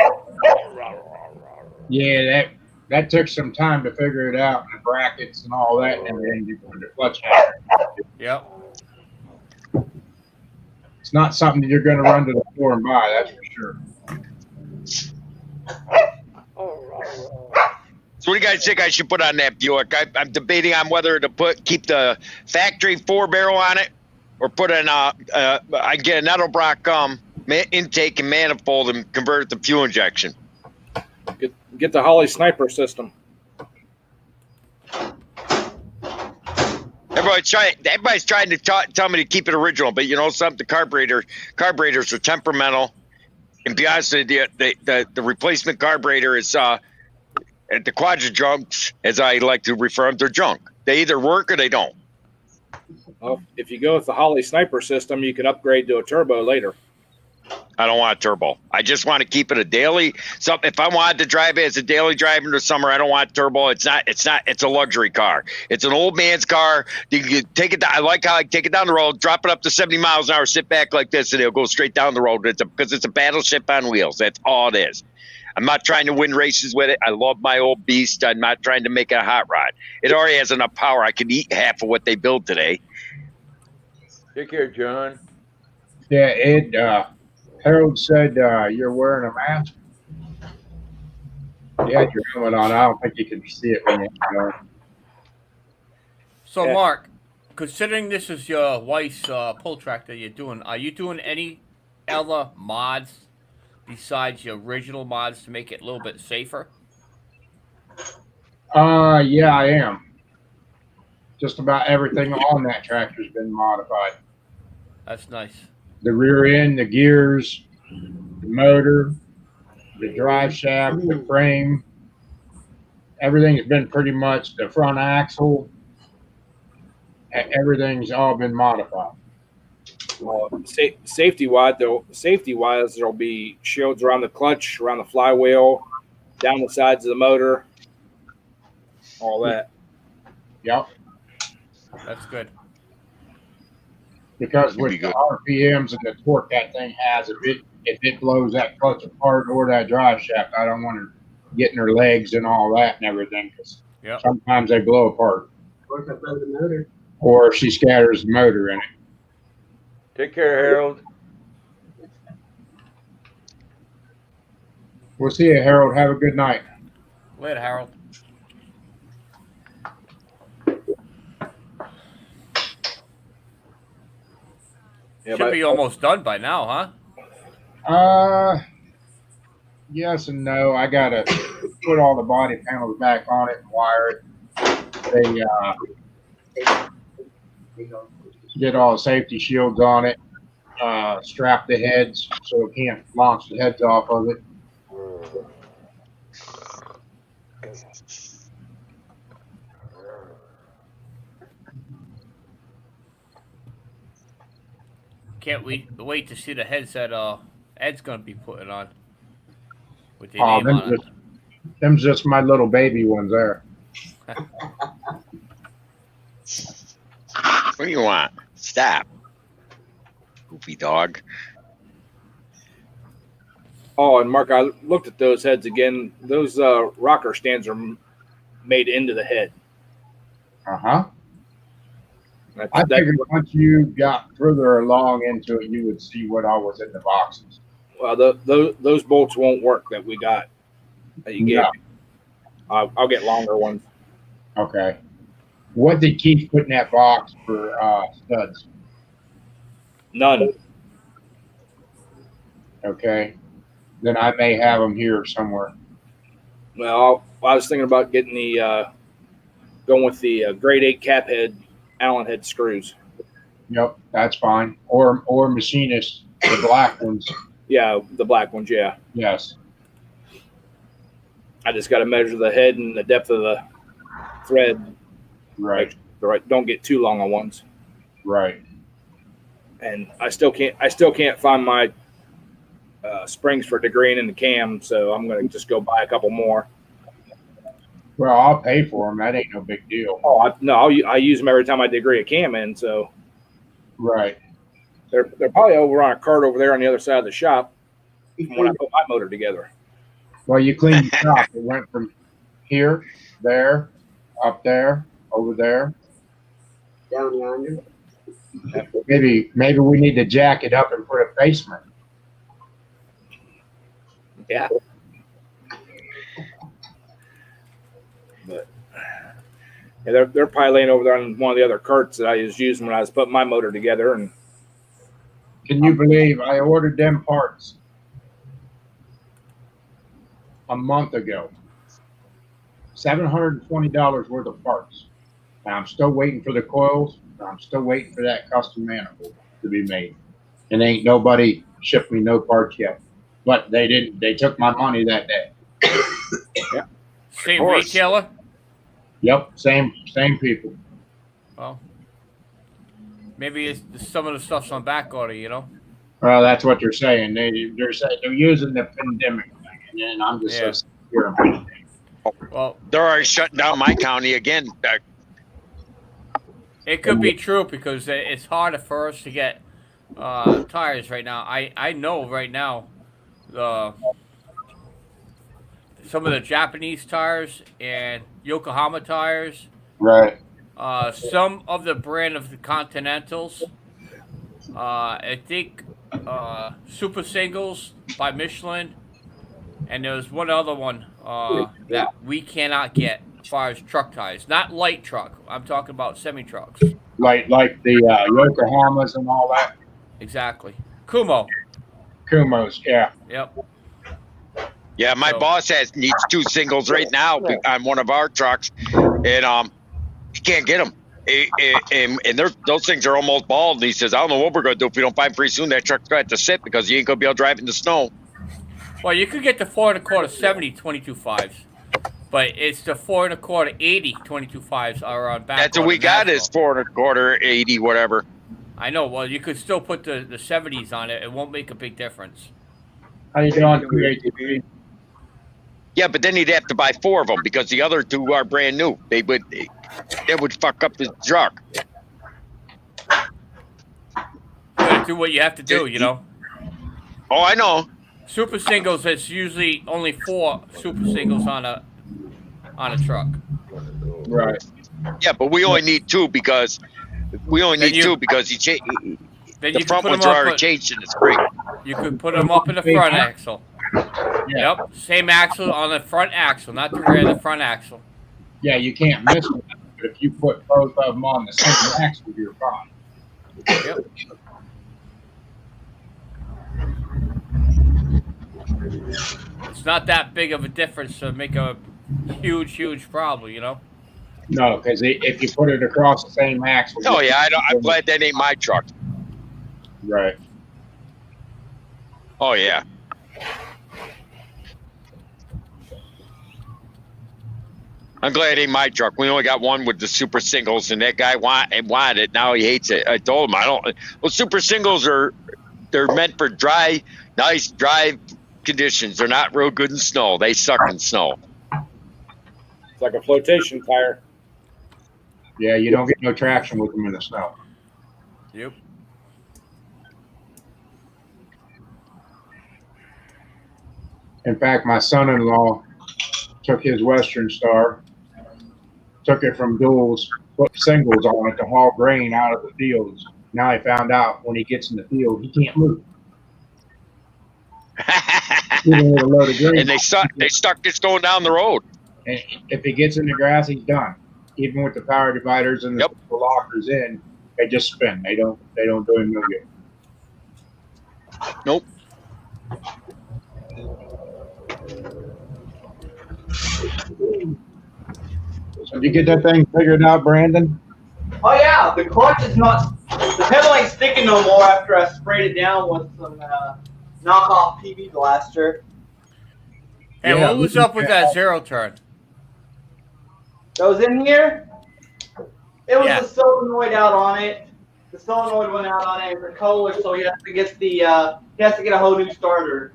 Yeah, that took some time to figure it out, and the brackets and all that, and everything to put the clutch in. Yep. It's not something that you're going to run to the store and buy, that's for sure. So what do you guys think I should put on that Buick? I'm debating on whether to keep the factory 4-barrel on it, or put an I get an Edelbrock intake and manifold and convert it to fuel injection. Get the Holly Sniper system. Everybody's trying to tell me to keep it original, but you know something? The carburetors are temperamental. And be honest with you, the replacement carburetor is the quadra-junks, as I like to refer them, they're junk. They either work or they don't. Well, if you go with the Holly Sniper system, you can upgrade to a turbo later. I don't want a turbo. I just want to keep it a daily. So if I wanted to drive it as a daily drive in the summer, I don't want turbo. It's a luxury car. It's an old man's car. You can take it down. I like how I take it down the road, drop it up to 70 miles an hour, sit back like this, and it'll go straight down the road. Because it's a battleship on wheels. That's all it is. I'm not trying to win races with it. I love my old beast. I'm not trying to make it a hot rod. It already has enough power. I can eat half of what they build today. Take care, John. Yeah, Ed, Harold said you're wearing a mask. You had your helmet on. I don't think you can see it when you're So, Yeah. Mark, considering this is your wife's pull track that you're doing, are you doing any other mods besides your original mods to make it a little bit safer? Yeah, I am. Just about everything on that tractor's been modified. That's nice. The rear end, the gears, the motor, the drive shaft, the frame, everything's been pretty much the front axle. Everything's all been modified. Well, safety wise, there'll be shields around the clutch, around the flywheel, down the sides of the motor, all that. Yep. That's good. Because with the RPMs and the torque that thing has, if it blows that clutch apart or that drive shaft, I don't want her getting her legs and all that and everything, because sometimes they blow apart. Or if I blow the motor. Or if she scatters the motor in it. Take care, Harold. We'll see you, Harold. Have a good night. Later, Harold. Yeah, Should be almost done by now, huh? Yes and no. I gotta put all the body panels back on it and wire it. They get all the safety shields on it. Strap the heads so it can't launch the heads off of it. Can't wait to see the heads that Ed's gonna be putting on with the name on it. Them's just my little baby ones there. What do you want? Stop. Goofy dog. Oh, and Mark, I looked at those heads again. Those rocker stands are made into the head. Uh-huh. I figured once you got further along into it, you would see what all was in the boxes. Well, those bolts won't work that we got. That you gave me. I'll get longer ones. Okay. What did Keith put in that box for studs? None. Okay. Then I may have them here somewhere. Well, I was thinking about getting the going with the grade 8 cap head Allen head screws. Yep, that's fine. Or machinist, the black ones. Yeah, the black ones. Yeah. Yes. I just got to measure the head and the depth of the thread. Right. Don't get too long on ones. Right. And I still can't find my springs for degreeing in the cam, so I'm going to just go buy a couple more. Well, I'll pay for them. That ain't no big deal. Oh, I use them every time I degree a cam in. So, right. They're probably over on a cart over there on the other side of the shop when I put my motor together. Well, you cleaned the shop. It went from here, there, up there, over there, down yonder. Maybe we need to jack it up and put a basement. Yeah. But yeah, they're probably laying over there on one of the other carts that I was using when I was putting my motor together. And can you believe I ordered them parts a month ago? $720 worth of parts. And I'm still waiting for the coils. And I'm still waiting for that custom manifold to be made. And ain't nobody shipped me no parts yet. But they didn't. They took my money that day. Yeah. Same retailer? Yep, same people. Well, maybe some of the stuff's on back order, you know? Well, that's what they're saying. They're saying they're using the pandemic thing, and I'm just so sick of it. Well, they're already shutting down my county again. It could be true because it's harder for us to get tires right now. I know right now some of the Japanese tires and Yokohama tires. Right. Some of the brand of the Continentals. I think Super Singles by Michelin. And there's one other one that we cannot get as far as truck tires. Not light truck. I'm talking about semi-trucks. Like the Yokohamas and all that? Exactly. Kumos, yeah. Yep. Yeah, my boss needs 2 singles right now on one of our trucks, and he can't get them. And those things are almost bald. And he says, I don't know what we're going to do if we don't find pretty soon. That truck's going to have to sit because you ain't going to be able to drive in the snow. Well, you could get the 4 1/4 70 22.5s, But it's the 4 1/4 80 22.5s are on back. That's what we got is 4 1/4, 80, whatever. I know. Well, you could still put the 70s on it. It won't make a big difference. How you doing, creativity? Yeah, but then he'd have to buy 4 of them because the other 2 are brand new. They would fuck up his truck. You gotta do what you have to do, you know. Oh, I know. Super singles. It's usually only 4 super singles on a truck. Right. Yeah, but we only need 2 because he Then the front ones are already changed and it's great. You could put them up in the front axle. Yep, same axle on the front axle, not the rear, the front axle. Yeah, you can't miss them. But if you put both of them on the same axle, you're fine. Yep. It's not that big of a difference to make a huge problem, you know. No, because if you put it across the same axle. Oh yeah, I'm glad that ain't my truck. Right. Oh yeah. I'm glad it ain't my truck. We only got one with the super singles, and that guy wanted it. Now he hates it. I told him I don't. Well, super singles they're meant for nice dry conditions. They're not real good in snow. They suck in snow. It's like a flotation tire. Yeah, you don't get no traction with them in the snow. Yep. In fact, my son-in-law took his Western Star, took it from duals, put singles on it to haul grain out of the fields. Now he found out when he gets in the field, he can't move. Even with a load of grain. And they stuck this going down the road. And if he gets in the grass, he's done. Even with the power dividers and the lockers in, they just spin. They don't do him no good. Nope. So did you get that thing figured out, Brandon? Oh yeah, the clutch is not. The pedal ain't sticking no more after I sprayed it down with some knockoff PV blaster. Hey, Yeah, what was up with that zero turn? That was in here. It was Yeah. the solenoid out on it. The solenoid went out on it. It's a Kohler, so he has to get he has to get a whole new starter.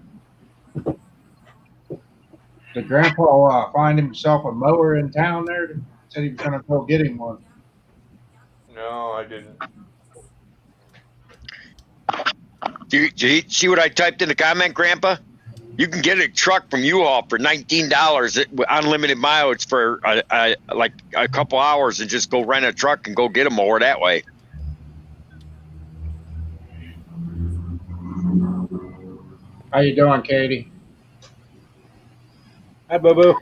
Did Grandpa find himself a mower in town there? Said he was going to go get him one. No, I didn't. Do you see what I typed in the comment, Grandpa? You can get a truck from U-Haul for $19 with unlimited mileage for like a couple hours and just go rent a truck and go get a mower that way. How you doing, Katie? Hi, Boo-Boo.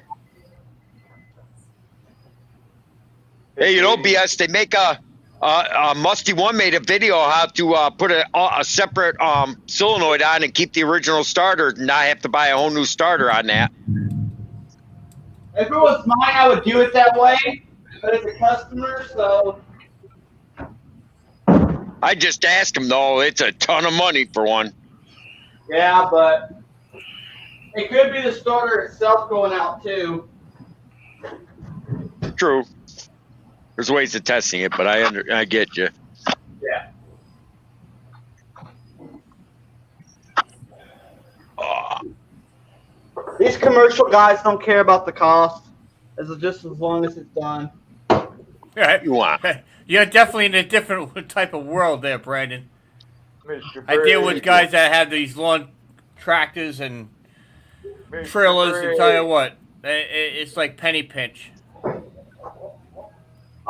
Hey, you know, BS, they make a Musty One made a video how to put a separate solenoid on and keep the original starter and not have to buy a whole new starter on that. If it was mine, I would do it that way. But it's a customer, so I just asked him, though. It's a ton of money for one. yeah, but it could be the starter itself going out too. True. There's ways of testing it, but I get you. Yeah. These commercial guys don't care about the cost, just as long as it's done. Yeah, You want? you're definitely in a different type of world there, Brandon. Mr. I deal with Brady. guys that have these lawn tractors and Mr. trailers, and tell you Brady. what, it's like penny pinch.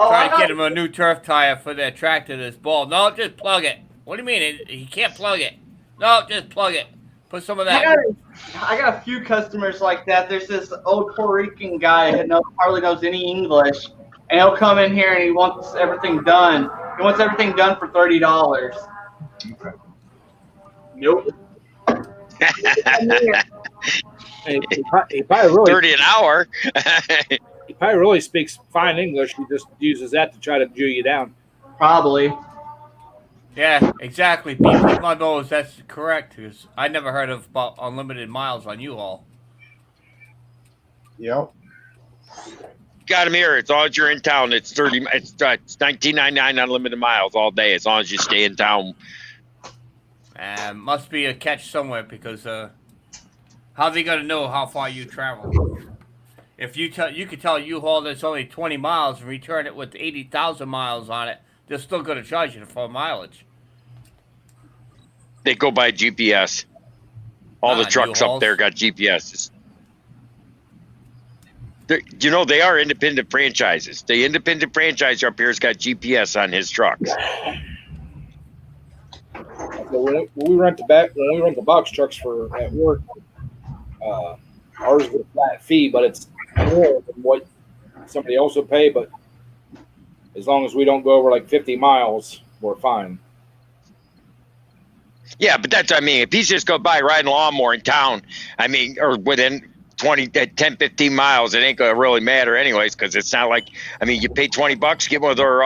Oh, Try I to get got, him a new turf tire for their tractor that's bald. No, just plug it. What do you mean? He can't plug it. No, just plug it. Put some of that. I got a few customers like that. There's this old Puerto Rican guy who hardly knows any English, and he'll come in here and he wants everything done. He wants everything done for $30. Nope. He probably really 30 an hour. He probably really speaks fine English. He just uses that to try to Jew you down. Probably. Yeah, exactly. Beat with my nose. That's correct. Because I never heard of about unlimited miles on U-Haul. Yep. Got them here. As long as you're in town, it's 30. It's $19.99 unlimited miles all day. As long as you stay in town. Must be a catch somewhere because how are they gonna know how far you travel? If you could tell U-Haul that's only 20 miles and return it with 80,000 miles on it, they're still gonna charge you for mileage. They go by GPS. All the trucks U-Hauls. up there got GPSs. You know, they are independent franchises. The independent franchisor up here has got GPS on his trucks. So when we rent the box trucks for at work, ours is a flat fee, but it's more than what somebody else would pay. But as long as we don't go over like 50 miles, we're fine. Yeah, but that's, I mean, if he's just going by riding a lawnmower in town, I mean, or within 10, 15 miles, it ain't going to really matter anyways, because it's not like, I mean, you pay $20, get one of their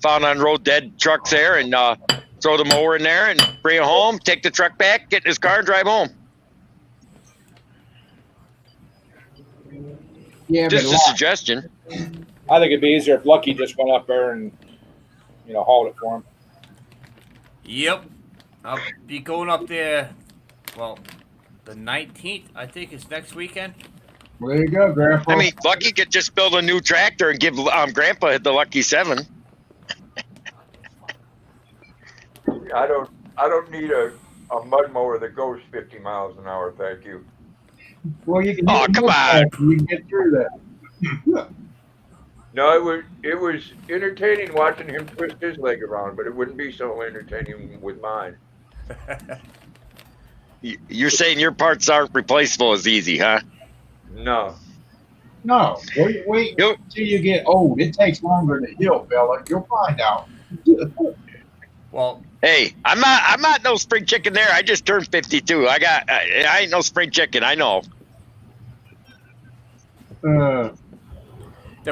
found on road dead trucks there and throw the mower in there and bring it home, take the truck back, get in his car and drive home. Yeah, Just but a suggestion. I think it'd be easier if Lucky just went up there and hauled it for him. Yep. I'll be going up there, well, the 19th, I think it's next weekend. Well, there you go, Grandpa. I mean, Lucky could just build a new tractor and give Grandpa the Lucky 7. I don't need a mud mower that goes 50 miles an hour, thank you. Well, you can. Oh, come on. You can get through that. No, it was entertaining watching him twist his leg around, but it wouldn't be so entertaining with mine. You're saying your parts aren't replaceable as easy, huh? No. No, wait until you get old. It takes longer to heal, fella. You'll find out. Well, hey, I'm not no spring chicken there. I just turned 52. I ain't no spring chicken. I know. The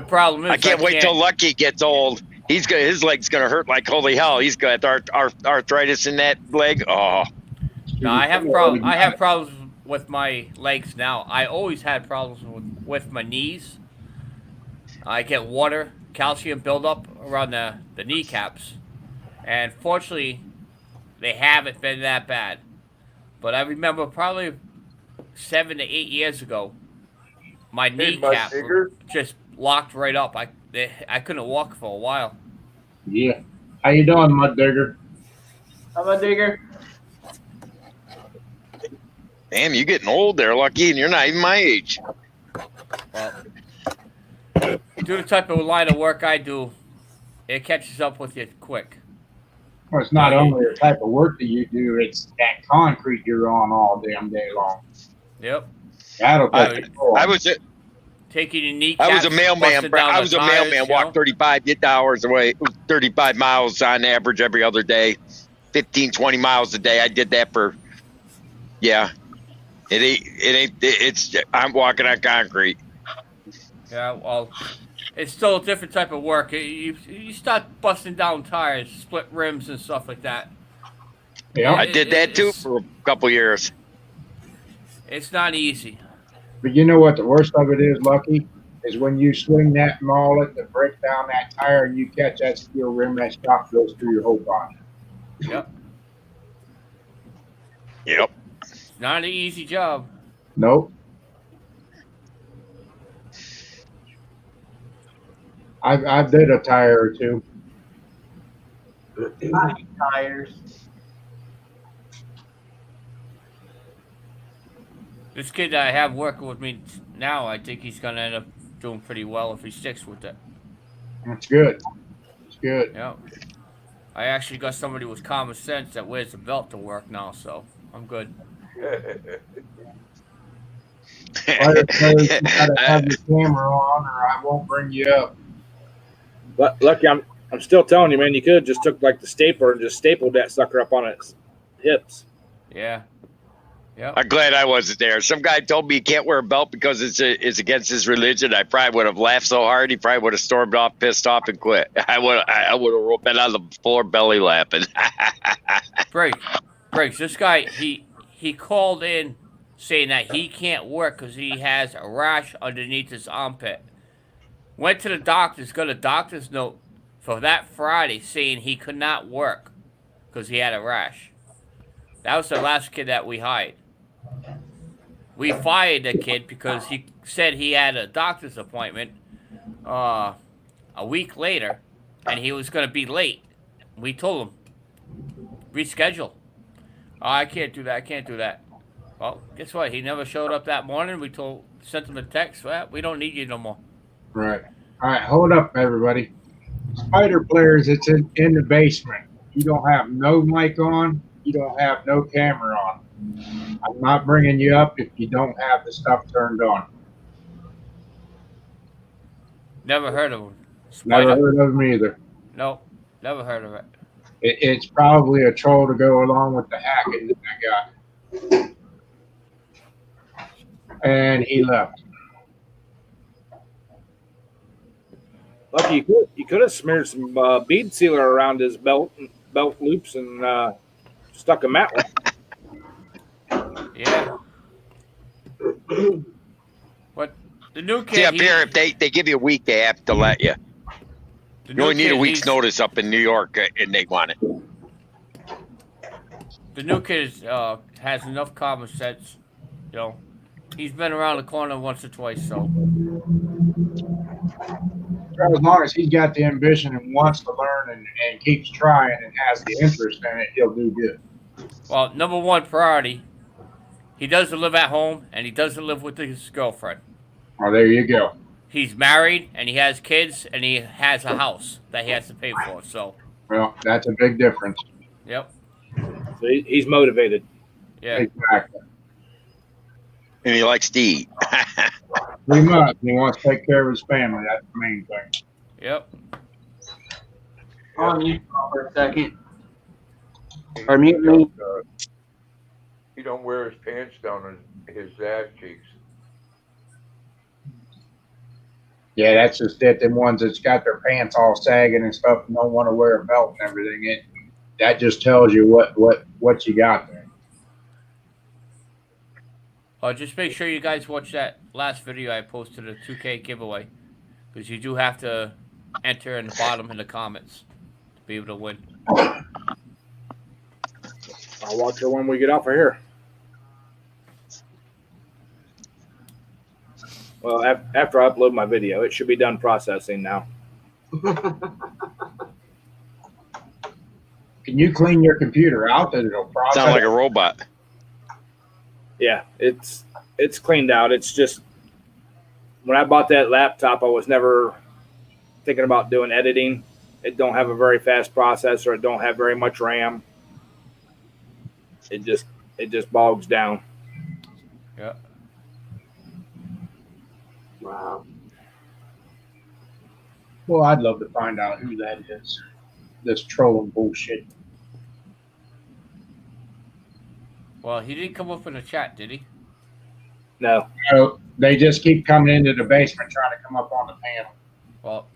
problem is I can't wait till Lucky gets old. His leg's gonna hurt like holy hell. He's got arthritis in that leg. Oh. No, I have problems with my legs now. I always had problems with my knees. I get water, calcium buildup around the kneecaps. And fortunately, they haven't been that bad. But I remember probably 7 to 8 years ago, my kneecap just locked right up. I couldn't walk for a while. Yeah. How you doing, Mud Digger? How about Digger? Damn, you getting old there, Lucky, and you're not even my age. Well, do the type of line of work I do, it catches up with you quick. Well, it's not only the type of work that you do, it's that concrete you're on all damn day long. Yep. That'll take taking your kneecaps. I was a mailman. I was a mailman. Walked 35 hours away, 35 miles on average every other day, 15, 20 miles a day. I did that for, yeah. I'm walking on concrete. Yeah, well, it's still a different type of work. You start busting down tires, split rims and stuff like that. Yeah, I did that too for a couple years. It's not easy. But you know what the worst of it is, Lucky? Is when you swing that mallet to break down that tire and you catch that steel rim, that shock goes through your whole body. Yep. Yep. It's not an easy job. Nope. I've did a tire or two. Tires. This kid that I have working with me now, I think he's gonna end up doing pretty well if he sticks with it. That's good. It's good. Yeah. I actually got somebody with common sense that wears a belt to work now, so I'm good. You gotta have your camera on, or I won't bring you up. But Lucky, I'm still telling you, man. You could have just took like the stapler and just stapled that sucker up on its hips. Yeah. Yep. I'm glad I wasn't there. Some guy told me he can't wear a belt because it's against his religion. I probably would have laughed so hard he probably would have stormed off, pissed off, and quit. I would have been on the floor belly laughing. Briggs, this guy he called in saying that he can't work because he has a rash underneath his armpit, Went to the doctors, got a doctor's note for that Friday saying he could not work because he had a rash. That was the last kid that we hired. We fired the kid because he said he had a doctor's appointment a week later, and he was going to be late. We told him, reschedule. Oh, I can't do that. I can't do that. Well, guess what? He never showed up that morning. We sent him a text. Well, we don't need you no more. Right. All right, hold up, everybody. Spider Players, it's in the basement. You don't have no mic on. You don't have no camera on. I'm not bringing you up if you don't have the stuff turned on. Never heard of him. Never heard of them either. No, never heard of it. It's probably a troll to go along with the hacking that I got. And he left. Lucky you could have smeared some bead sealer around his belt loops and stuck a mat with. Yeah. What the new kid? See, up here, if they give you a week, they have to let you. You only need a week's notice up in New York, and they want it. The new kid has enough common sense. You know, he's been around the corner once or twice, so. As long as he's got the ambition and wants to learn and keeps trying and has the interest in it, he'll do good. Well, number one priority, he doesn't live at home and he doesn't live with his girlfriend. Oh, there you go. He's married and he has kids and he has a house that he has to pay for. So. Well, that's a big difference. Yep. So he's motivated. Yeah. Exactly. And he likes to eat. Pretty much. He wants to take care of his family. That's the main thing. Yep. On you for a second. Or mute me. He don't wear his pants down his ass cheeks. Yeah, that's just it. Them ones that's got their pants all sagging and stuff and don't want to wear a belt and everything. That just tells you what you got there. Just make sure you guys watch that last video I posted, the 2K giveaway, because you do have to enter in the bottom in the comments to be able to win. I'll watch her when we get off of here. Well, after I upload my video, it should be done processing now. Can you clean your computer out that it'll process? Sound like a robot. Yeah, it's cleaned out. It's just when I bought that laptop, I was never thinking about doing editing. It don't have a very fast processor. It don't have very much RAM. It just bogs down. Yeah. Wow. Well, I'd love to find out who that is. This trolling bullshit. Well, he didn't come up in the chat, did he? No. No, they just keep coming into the basement trying to come up on the panel. Well,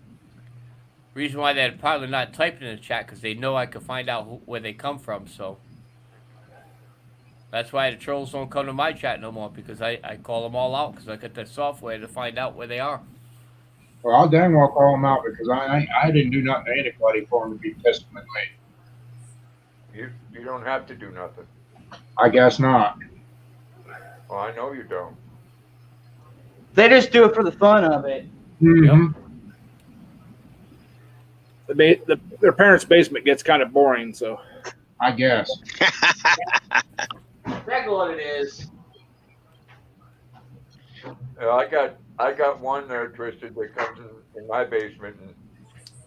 reason why they're probably not typing in the chat because they know I can find out where they come from. So that's why the trolls don't come to my chat no more, because I call them all out because I got the software to find out where they are. Well, I'll dang well call them out because I didn't do nothing to anybody for them to be pissed with me. You don't have to do nothing. I guess not. Well, I know you don't. They just do it for the fun of it. Mm-hmm. Their parents' basement gets kind of boring, so. I guess. Exactly what it is. I got one there, Twisted, that comes in my basement and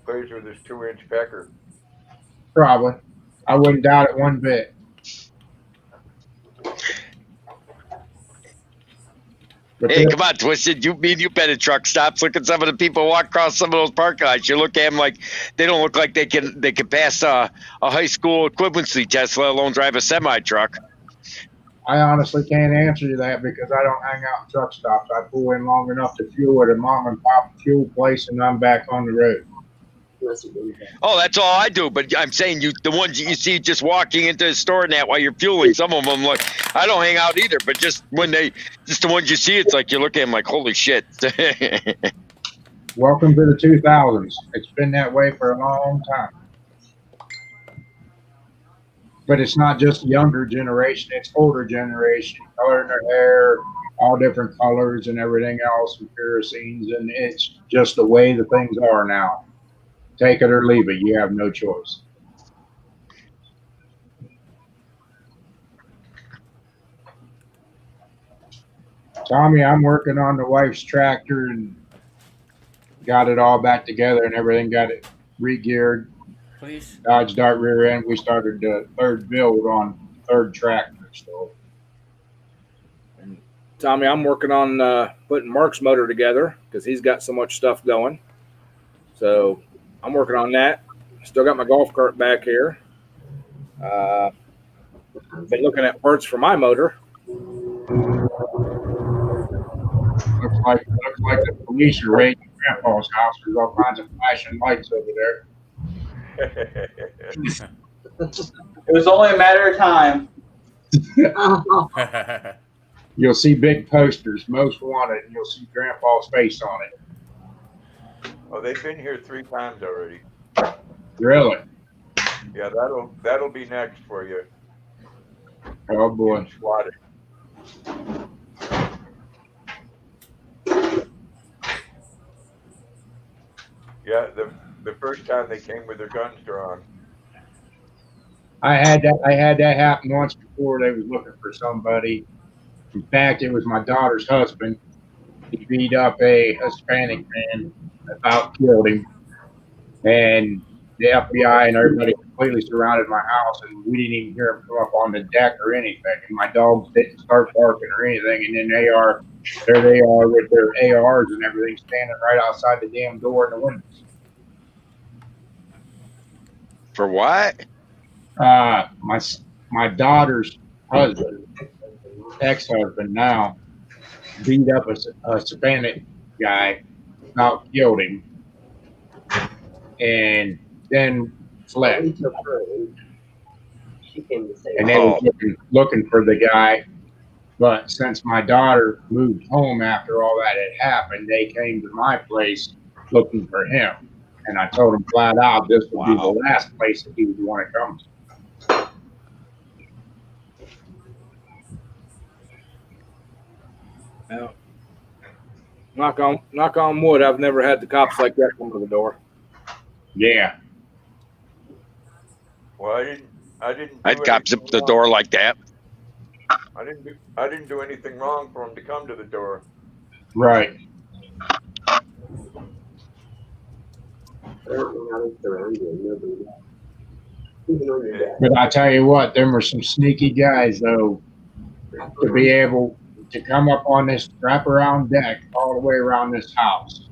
plays with this 2-inch pecker. Probably. I wouldn't doubt it one bit. But Hey, come on, Twisted. You been at truck stops. Look at some of the people walk across some of those parking lots. You look at them like they don't look like they can pass a high school equivalency test, let alone drive a semi truck. I honestly can't answer you that because I don't hang out in truck stops. I pull in long enough to fuel at a mom and pop fuel place, and I'm back on the road. Oh, that's all I do. But I'm saying the ones you see just walking into the store and that while you're fueling, some of them, like, I don't hang out either. But just the ones you see, it's like you look at them like, holy shit. Welcome to the 2000s. It's been that way for a long time. But it's not just younger generation, it's older generation, coloring their hair, all different colors and everything else, and piercings, and it's just the way the things are now. Take it or leave it. You have no choice. Tommy, I'm working on the wife's tractor and got it all back together and everything, got it re-geared. Please. Dodge Dart rear end. We started the third build on third tractor. So Tommy, I'm working on putting Mark's motor together because he's got so much stuff going. So I'm working on that. Still got my golf cart back here. Been looking at parts for my motor. looks like the police are raiding Grandpa's house. There's all kinds of flashing lights over there. It was only a matter of time. You'll see big posters, most wanted, and you'll see Grandpa's face on it. Oh, they've been here 3 times already. Really? Yeah, that'll be next for you. Oh boy. Swatted. Yeah, the first time they came with their guns drawn. I had that happen once before. They was looking for somebody. In fact, it was my daughter's husband. He beat up a Hispanic man, about killed him, and the FBI and everybody completely surrounded my house, and we didn't even hear him come up on the deck or anything. And my dogs didn't start barking or anything, and then there they are with their ARs and everything, standing right outside the damn door and the windows. For what? My daughter's husband, ex-husband now, beat up a Hispanic guy, about killed him, and then fled. She came to say, And they were looking for the guy, but since my daughter moved home after all that had happened, they came to my place looking for him. And I told him flat out this would be the last place that he would want to come to. Now, knock on wood, I've never had the cops like that come to the door. Yeah. Well, I didn't. I'd cops up the door like that. I didn't do anything wrong for them to come to the door. Right. I don't know how to surround you. Nobody. Even on your dad. But I tell you what, them were some sneaky guys, though, to be able to come up on this wraparound deck all the way around this house.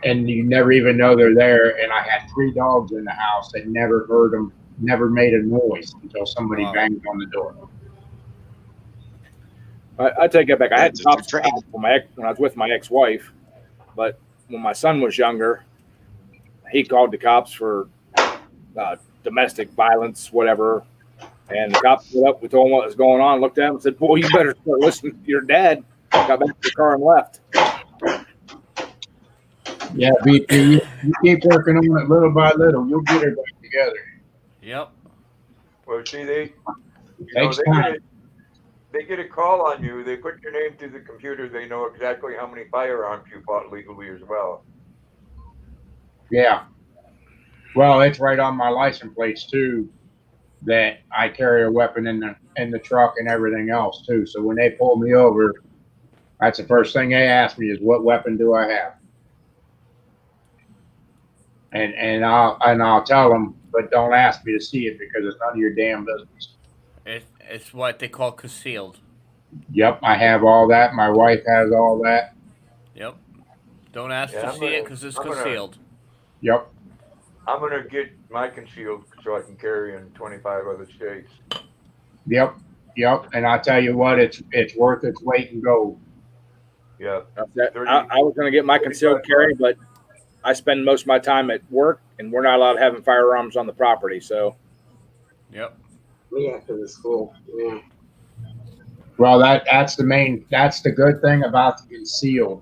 And you never even know they're there. And I had 3 dogs in the house that never heard them, never made a noise until somebody banged on the door. I take that back. I had cops when I was with my ex-wife, but when my son was younger, he called the cops for domestic violence, whatever. And the cops went up, we told him what was going on, looked at him and said, "Boy, you better start listening to your dad." Got back to the car and left. Yeah, BP, you keep working on it little by little. You'll get it back together. Yep. Well, see, they get a call on you. They put your name through the computer. They know exactly how many firearms you bought legally as well. Yeah. Well, it's right on my license plates too, that I carry a weapon in the truck and everything else too. So when they pull me over, that's the first thing they ask me is, what weapon do I have? And I'll tell them, but don't ask me to see it because it's none of your damn business. It's what they call concealed. Yep, I have all that. My wife has all that. Yep. Don't ask to see it because it's concealed. Yep. I'm gonna get my concealed so I can carry in 25 other states. Yep. And I tell you what, it's worth its weight in gold. Yeah. I was going to get my concealed carry, but I spend most of my time at work, and we're not allowed having firearms on the property. So. Yep. We after the school. Yeah. Well, that's the good thing about the concealed.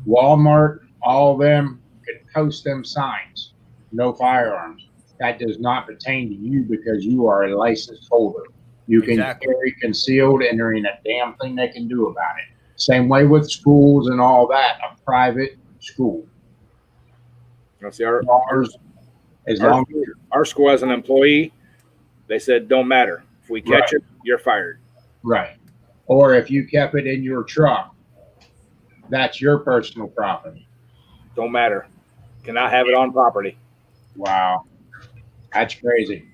Walmart all of them could post them signs, no firearms. That does not pertain to you because you are a licensed holder. You can Exactly. carry concealed, and there ain't a damn thing they can do about it. Same way with schools and all that, a private school. You see, our As long our school as an employee, they said don't matter. If we catch it, you're fired. right. Or if you kept it in your truck, that's your personal property. Don't matter. Cannot have it on property. Wow. That's crazy.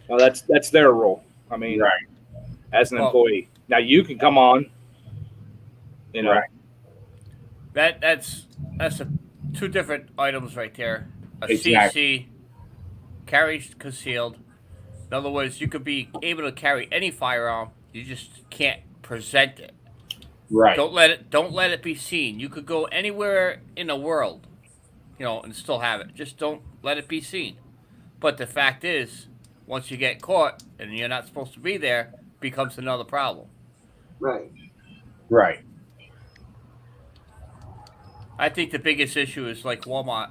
Well, that's their rule. I mean, Right. as an Well- employee. Now you can come on. You know, Right. That's two different items right there. A Exactly. CC carries concealed. In other words, you could be able to carry any firearm. You just can't present it. Right. Don't let it be seen. You could go anywhere in the world, and still have it. Just don't let it be seen. But the fact is, once you get caught and you're not supposed to be there, becomes another problem. Right. Right. I think the biggest issue is like Walmart.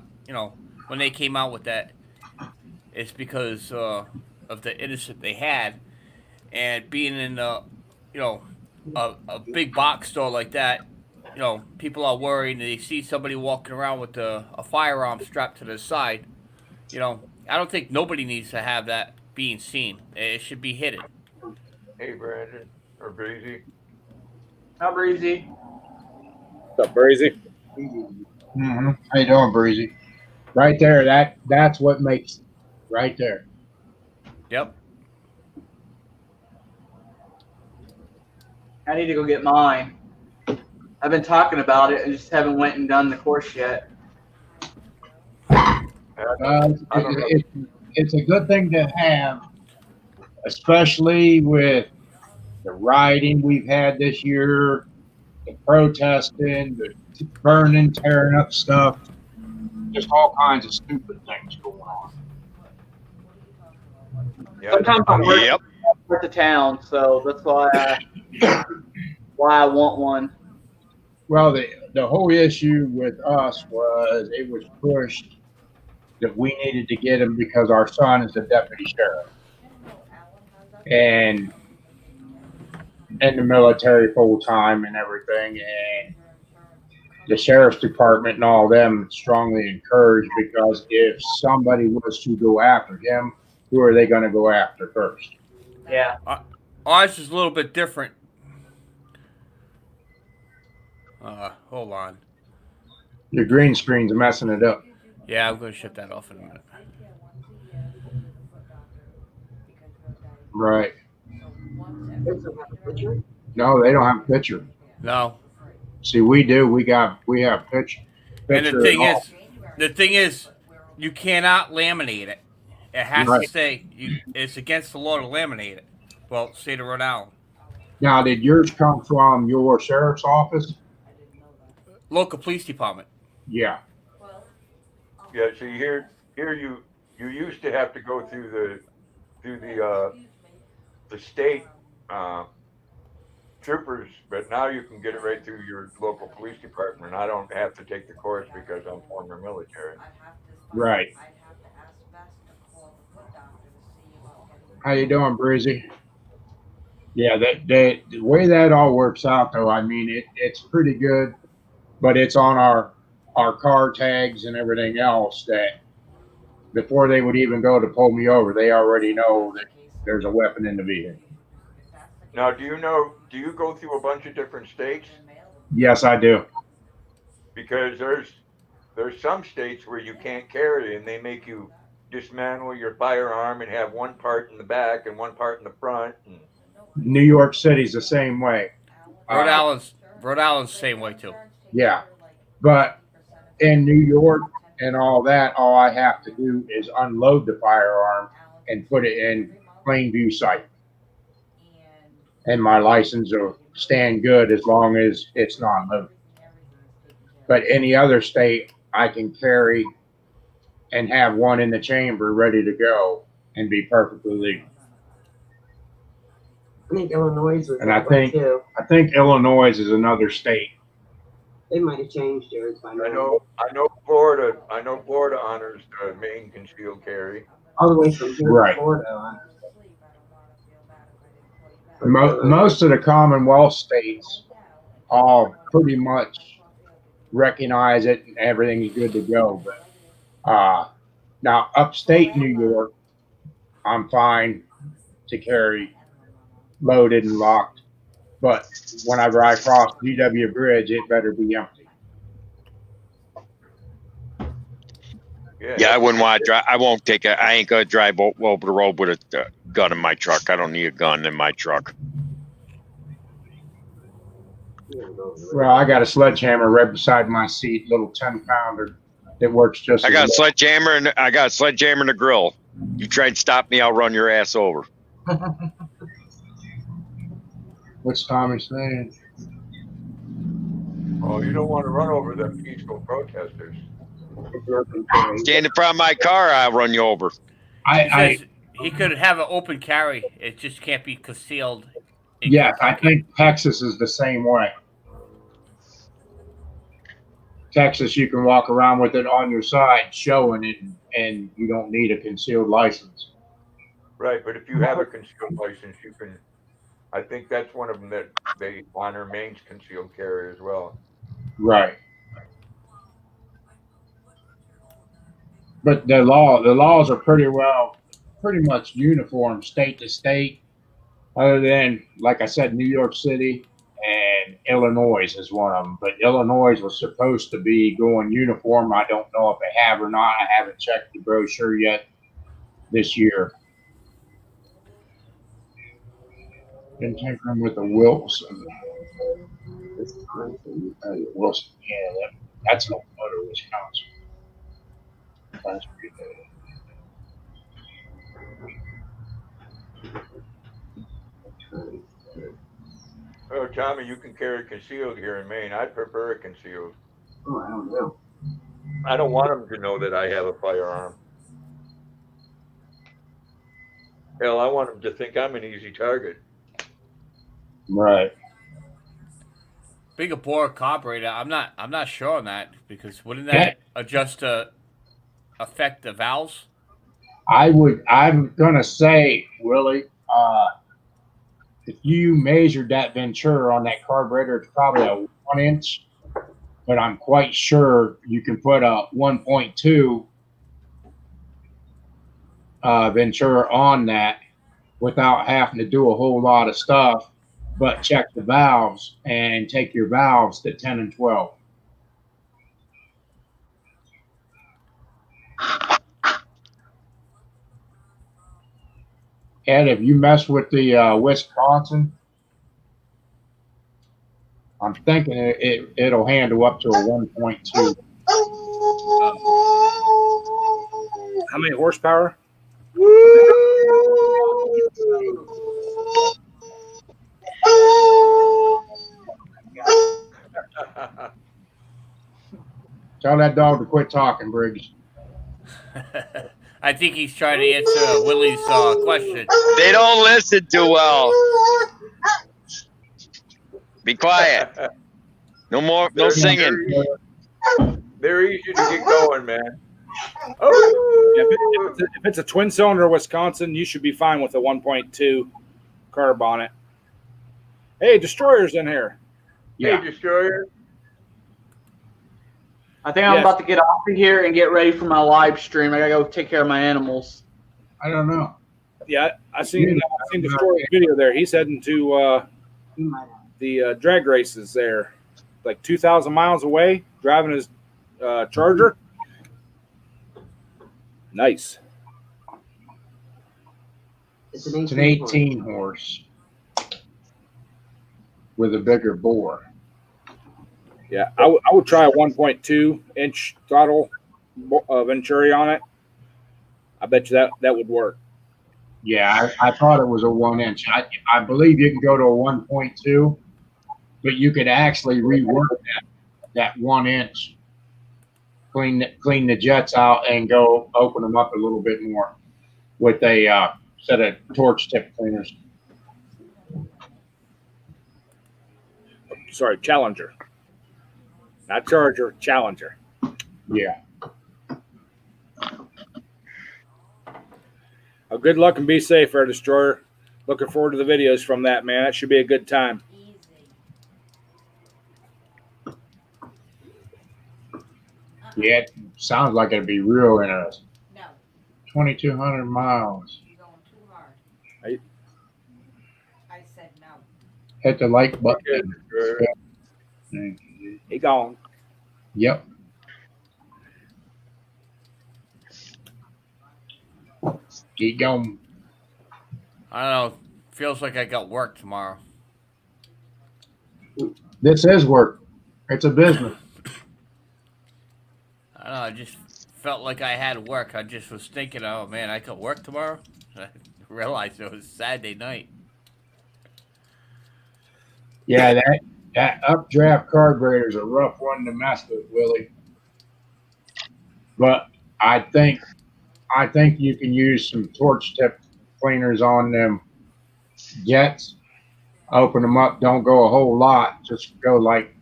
When they came out with that, it's because of the innocent they had, and being in a big box store like that. People are worried and they see somebody walking around with a firearm strapped to their side. I don't think nobody needs to have that being seen. It should be hidden. Hey, Brandon or Breezy. Not Breezy. what's up, Breezy? Mm-hmm. How you doing, Breezy? Right there. That's what makes it. Right there. Yep. I need to go get mine. I've been talking about it and just haven't went and done the course yet. It's a good thing to have, especially with the rioting we've had this year, the protesting, the burning, tearing up stuff, just all kinds of stupid things going on. Yeah. Sometimes I'm working Yep. with the town, so that's why I want one. Well, the whole issue with us was it was pushed that we needed to get him because our son is a deputy sheriff and in the military full time and everything, and the sheriff's department and all them strongly encouraged, because if somebody was to go after him, who are they going to go after first? Yeah. Ours is a little bit different. Hold on. Your green screen's messing it up. Yeah, I'm going to shut that off in a minute. Right. They still have a picture? No, they don't have a picture. No. See, we do. We have picture. And the picture thing and all. the thing is, you cannot laminate it. It has to Right. stay. It's against the law to laminate it. Well, state of Rhode Island. Now, did yours come from your sheriff's office? Local police department. Yeah. Yeah. See, here you used to have to go through the state troopers, but now you can get it right through your local police department. I don't have to take the course because I'm former military. Right. How you doing, Breezy? Yeah, the way that all works out, though, I mean, it's pretty good, but it's on our car tags and everything else that before they would even go to pull me over, they already know that there's a weapon in the vehicle. Now, do you go through a bunch of different states? Yes, I do. Because there's some states where you can't carry and they make you dismantle your firearm and have one part in the back and one part in the front. And New York City's the same way. Rhode Island's the same way too. Yeah, but in New York and all that, all I have to do is unload the firearm and put it in plain view sight. And my license will stand good as long as it's not loaded. But any other state, I can carry and have one in the chamber ready to go and be perfectly legal. I think Illinois was And that way too. I think Illinois is another state. They might have changed theirs by now. I know Florida honors the main concealed carry. All the way from here Right. to Florida. Most of the Commonwealth states all pretty much recognize it and everything's good to go. But now upstate New York, I'm fine to carry loaded and locked. But whenever I cross GW Bridge, it better be empty. Yeah, I wouldn't want to drive. I won't take it. I ain't gonna drive over the road with a gun in my truck. I don't need a gun in my truck. Well, I got a sledgehammer right beside my seat, little 10-pounder that works just. I got a as sledgehammer and I got a sledgehammer and a grill. You try and stop me, I'll run your ass over. What's Tommy saying? Oh, you don't want to run over them peaceful protesters. Stand in front of my car, I'll run you over. He says he could have an open carry. It just can't be concealed. Yeah, I think Texas is the same way. Texas, you can walk around with it on your side, showing it, and you don't need a concealed license. Right, but if you have a concealed license, you can. I think that's one of them that they honor Maine's concealed carry as well. Right. But the laws are pretty much uniform state to state, other than, like I said, New York City and Illinois is one of them. But Illinois was supposed to be going uniform. I don't know if they have or not. I haven't checked the brochure yet this year. Been tinkering with the Wilson. Wilson, yeah, that's no motor, Wisconsin. That's pretty good. Oh, Tommy, you can carry concealed here in Maine. I'd prefer it concealed. Oh, I don't know. I don't want them to know that I have a firearm. Hell, I want them to think I'm an easy target. Right. Bigger bore carburetor. I'm not sure on that, because wouldn't that adjust to affect the valves? I'm gonna say, Willie, if you measured that Ventura on that carburetor, it's probably a 1 inch, but I'm quite sure you can put a 1.2 Ventura on that without having to do a whole lot of stuff, but check the valves and take your valves to 10 and 12. Ed, if you mess with the Wisconsin, I'm thinking it'll handle up to a 1.2. How many horsepower? Tell that dog to quit talking, Briggs. I think he's trying to answer Willie's question. They don't listen too well. Be quiet. No more, no singing. They're easy to get going, man. Oh, If it's a twin cylinder Wisconsin, you should be fine with a 1.2 carb on it. Hey, Destroyer's in here. yeah. Hey, Destroyer. I think I'm about to get off of here and get ready for my live stream. I gotta go take care of my animals. I don't know. Yeah, I seen Destroyer's video there. He's heading to the drag races there, like 2,000 miles away, driving his Charger. Nice. It's an It's an 18 horse with a bigger bore. Yeah, I would try a 1.2 inch throttle Venturi on it. I bet you that would work. Yeah, I thought it was a 1 inch. I believe you can go to a 1.2, but you could actually rework that 1 inch, clean the jets out, and go open them up a little bit more with a set of torch tip cleaners. Sorry, Challenger. Not Charger, Challenger. Yeah. Well, good luck and be safe, Air Destroyer. Looking forward to the videos from that, man. That should be a good time. Yeah, it sounds like it'd be real interesting. No, 2,200 miles. you're going too hard. Right. I said no. Hit the like button. He gone. Yep. Keep going. I don't know. Feels like I got work tomorrow. This is work. It's a business. I don't know. I just felt like I had work. I just was thinking, oh man, I got work tomorrow. I realized it was Saturday night. Yeah, that updraft carburetor is a rough one to mess with, Willie. But I think you can use some torch tip cleaners on them jets. Open them up. Don't go a whole lot. Just go like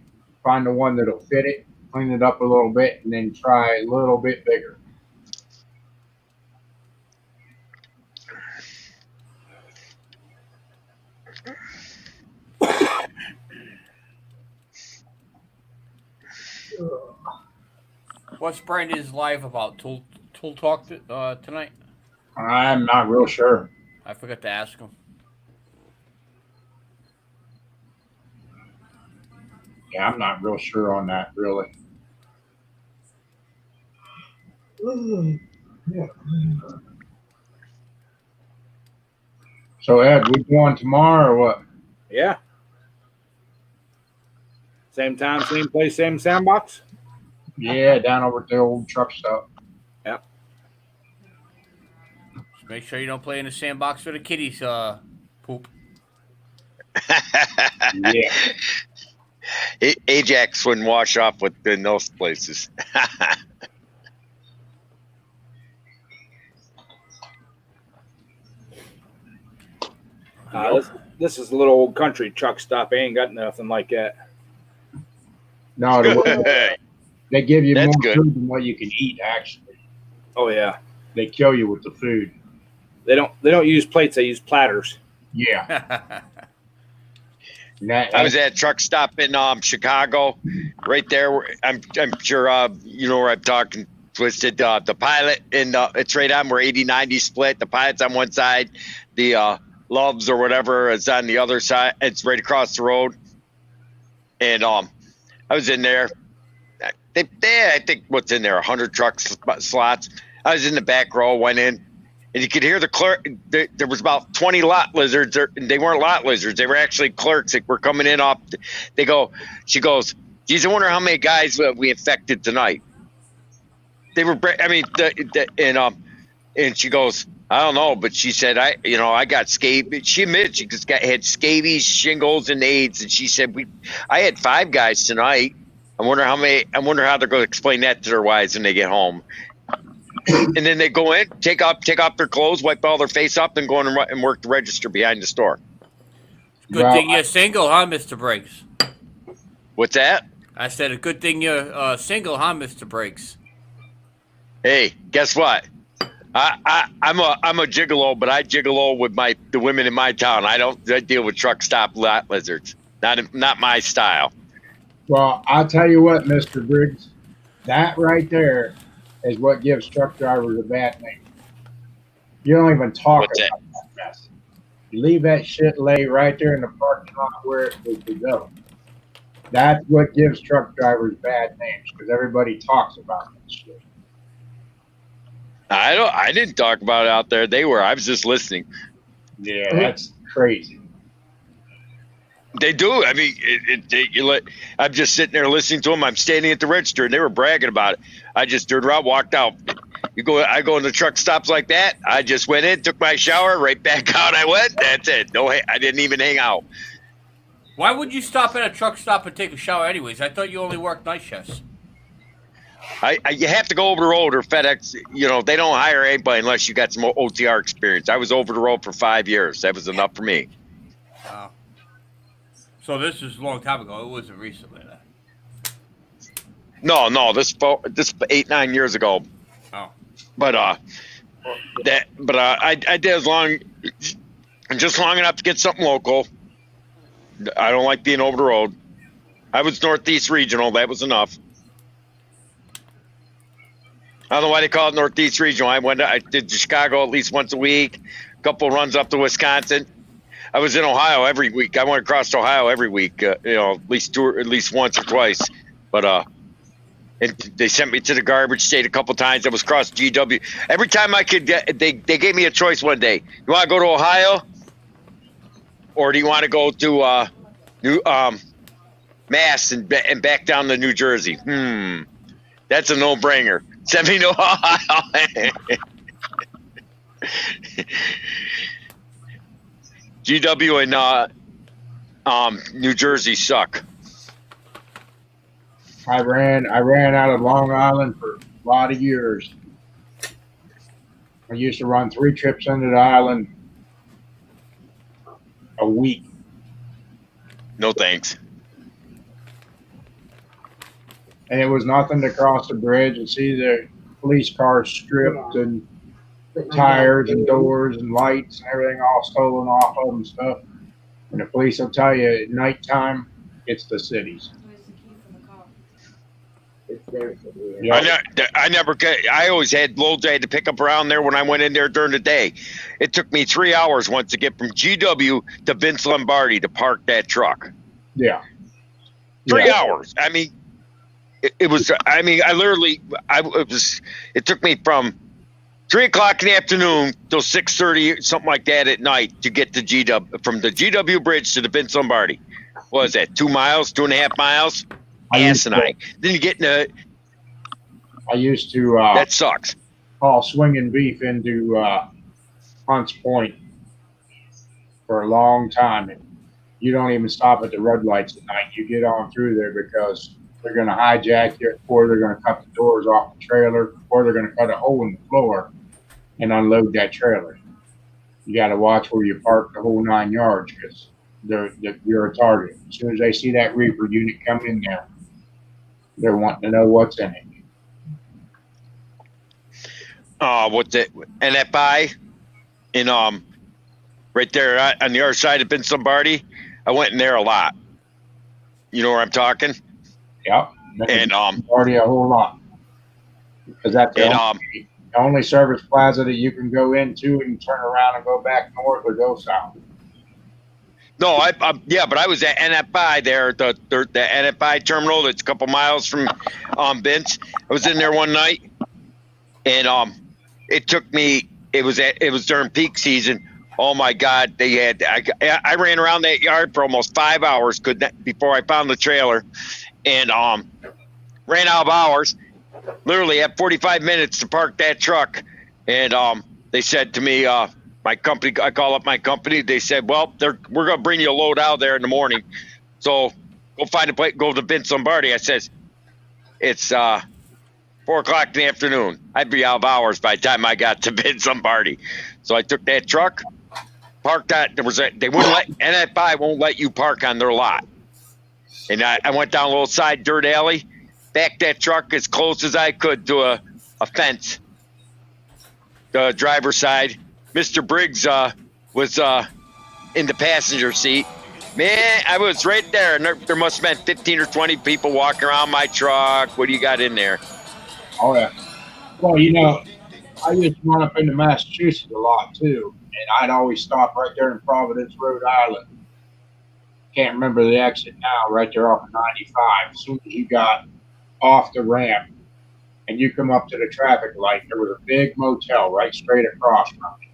find the one that'll fit it. Clean it up a little bit, and then try a little bit bigger. What's Brandon's live about? Tool Talk tonight? I'm not real sure. I forgot to ask him. Yeah, I'm not real sure on that, really. So, Ed, we going tomorrow or what? Yeah. Same time, same place, same sandbox? Yeah, down over at the old truck stop. Yep. Just make sure you don't play in the sandbox where the kitties poop. Yeah. Ajax wouldn't wash off in those places. This is a little old country truck stop. Ain't got nothing like that. No, they give you That's more good. food than what you can eat, actually. Oh yeah. They kill you with the food. They don't use plates, they use platters. Yeah. I was at a truck stop in Chicago, right there. I'm sure you know where I'm talking. Twisted the Pilot, and it's right on where 80-90 split. The Pilot's on one side, the Loves or whatever is on the other side. It's right across the road. And I was in there. I think what's in there, 100 truck slots. I was in the back row, went in, and you could hear the clerk. There was about 20 lot lizards. They weren't lot lizards. They were actually clerks that were coming in off. She goes, geez, I wonder how many guys we infected tonight. They were, and she goes, I don't know, but she said, I got scabies. She admitted she just had scabies, shingles, and AIDS. And she said, I had 5 guys tonight. I wonder how they're going to explain that to their wives when they get home. And then they go in, take off their clothes, wipe all their face up, and go in and work the register behind the store. Good thing you're single, huh, Mr. Briggs? What's that? I said a good thing you're single, huh, Mr. Briggs? Hey, guess what? I'm a gigolo, but I gigolo with the women in my town. I deal with truck stop lot lizards. Not my style. Well, I'll tell you what, Mr. Briggs, that right there is what gives truck drivers a bad name. You don't even talk What's about that mess. You leave that shit lay right there in the parking lot where it was to go. That's what gives truck drivers bad names, because everybody talks about that shit. I didn't talk about it out there. They were. I was just listening. Yeah, that's crazy. They do. I mean, I'm just sitting there listening to them. I'm standing at the register, and they were bragging about it. I just turned around, walked out. I go in the truck stops like that. I just went in, took my shower, right back out. I went. That's it. No, I didn't even hang out. Why would you stop at a truck stop and take a shower anyways? I thought you only worked night shifts. You have to go over the road, or FedEx. They don't hire anybody unless you got some OTR experience. I was over the road for 5 years. That was enough for me. Wow. So this is a long time ago. It wasn't recently. No, this 8-9 years ago. Oh. But I did just long enough to get something local. I don't like being over the road. I was Northeast Regional. That was enough. I don't know why they call it Northeast Regional. I did Chicago at least once a week. A couple runs up to Wisconsin. I was in Ohio every week. I went across Ohio every week. At least once or twice. But and they sent me to the garbage state a couple times. I was across GW. Every time I could get, they gave me a choice one day. You want to go to Ohio, or do you want to go to Mass and back down to New Jersey? That's a no-brainer. Send me to Ohio. GW and New Jersey suck. I ran out of Long Island for a lot of years. I used to run 3 trips into the island a week. No thanks. And it was nothing to cross the bridge and see the police cars stripped and tires and doors and lights and everything all stolen off of them and stuff. And the police will tell you at nighttime, it's the cities. It's there for you. Yep. I always had loads I had to pick up around there when I went in there during the day. It took me 3 hours once to get from GW to Vince Lombardi to park that truck. Yeah. 3 hours. I mean, it took me from 3 o'clock in the afternoon till 6:30, something like that at night to get to GW, from the GW bridge to the Vince Lombardi. What was that, 2 miles, 2.5 miles? Asinine. Then you get in I used to that sucks. haul swinging beef into Hunts Point for a long time. And you don't even stop at the red lights at night. You get on through there because they're going to hijack you, or they're going to cut the doors off the trailer, or they're going to cut a hole in the floor and unload that trailer. You got to watch where you park the whole 9 yards because you're a target. As soon as they see that reaper unit come in there, they're wanting to know what's in it. What's it? NFI in right there on the other side of Vince Lombardi. I went in there a lot. You know where I'm talking? Yep. And already a whole lot. Because that's the only service plaza that you can go into and turn around and go back north or go south. No, but I was at NFI there, the NFI terminal that's a couple miles from Vince. I was in there one night, and it took me. It was during peak season. Oh my God, I ran around that yard for almost 5 hours before I found the trailer, and ran out of hours. Literally had 45 minutes to park that truck, and they said to me, my company, I call up my company. They said, well, we're going to bring you a load out there in the morning. So go find a place, go to Vince Lombardi. I says, it's 4 o'clock in the afternoon. I'd be out of hours by the time I got to Vince Lombardi. So I took that truck, parked that. NFI won't let you park on their lot. And I went down a little side dirt alley, backed that truck as close as I could to a fence, the driver's side. Mr. Briggs was in the passenger seat. Man, I was right there, and there must have been 15 or 20 people walking around my truck. What do you got in there? Oh, yeah. Well, I used to run up into Massachusetts a lot, too, and I'd always stop right there in Providence, Rhode Island. Can't remember the exit now, right there off of 95. As soon as you got off the ramp and you come up to the traffic light, there was a big motel right straight across from me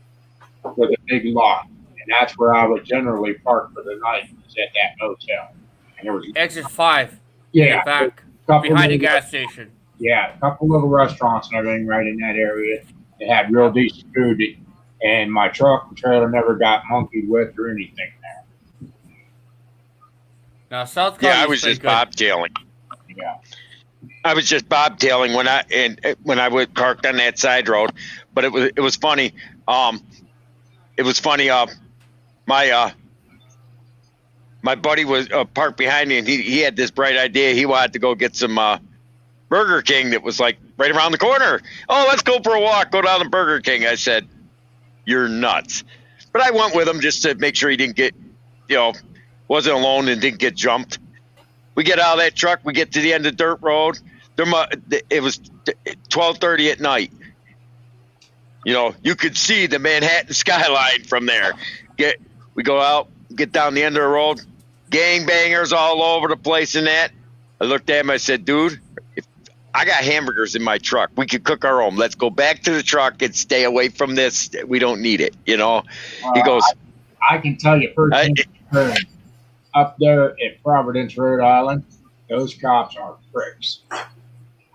with a big lot. And that's where I would generally park for the night, is at that motel. And there was Exit 5. Yeah. Back couple behind the little- gas station. Yeah, a couple little restaurants and everything right in that area. They had real decent food. And my truck and trailer never got monkeyed with or anything there. Now, South Yeah, I Carolina's was pretty just good. bobtailing. Yeah. I was just bobtailing when I would parked on that side road, but it was funny. It was funny. My buddy was parked behind me, and he had this bright idea. He wanted to go get some Burger King that was like right around the corner. Oh, let's go for a walk. Go down to Burger King. I said, you're nuts. But I went with him just to make sure he didn't get, wasn't alone and didn't get jumped. We get out of that truck. We get to the end of dirt road. It was 12:30 at night. You could see the Manhattan skyline from there. We go out, get down the end of the road. Gangbangers all over the place and that. I looked at him. I said, dude, I got hamburgers in my truck. We could cook our own. Let's go back to the truck and stay away from this. We don't need it. He goes, I can tell you first up there at Providence, Rhode Island, those cops are pricks.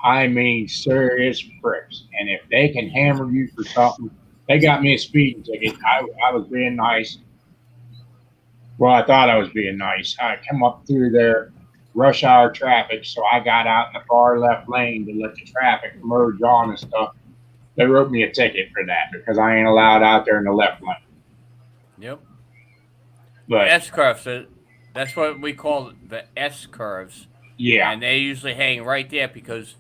I mean, serious pricks. And if they can hammer you for something, they got me a speeding ticket. I was being nice. Well, I thought I was being nice. I come up through there, rush hour traffic, so I got out in the far left lane to let the traffic merge on and stuff. They wrote me a ticket for that because I ain't allowed out there in the left lane. Yep. But S-curves, that's what we call the S-curves. yeah. And they usually hang right there because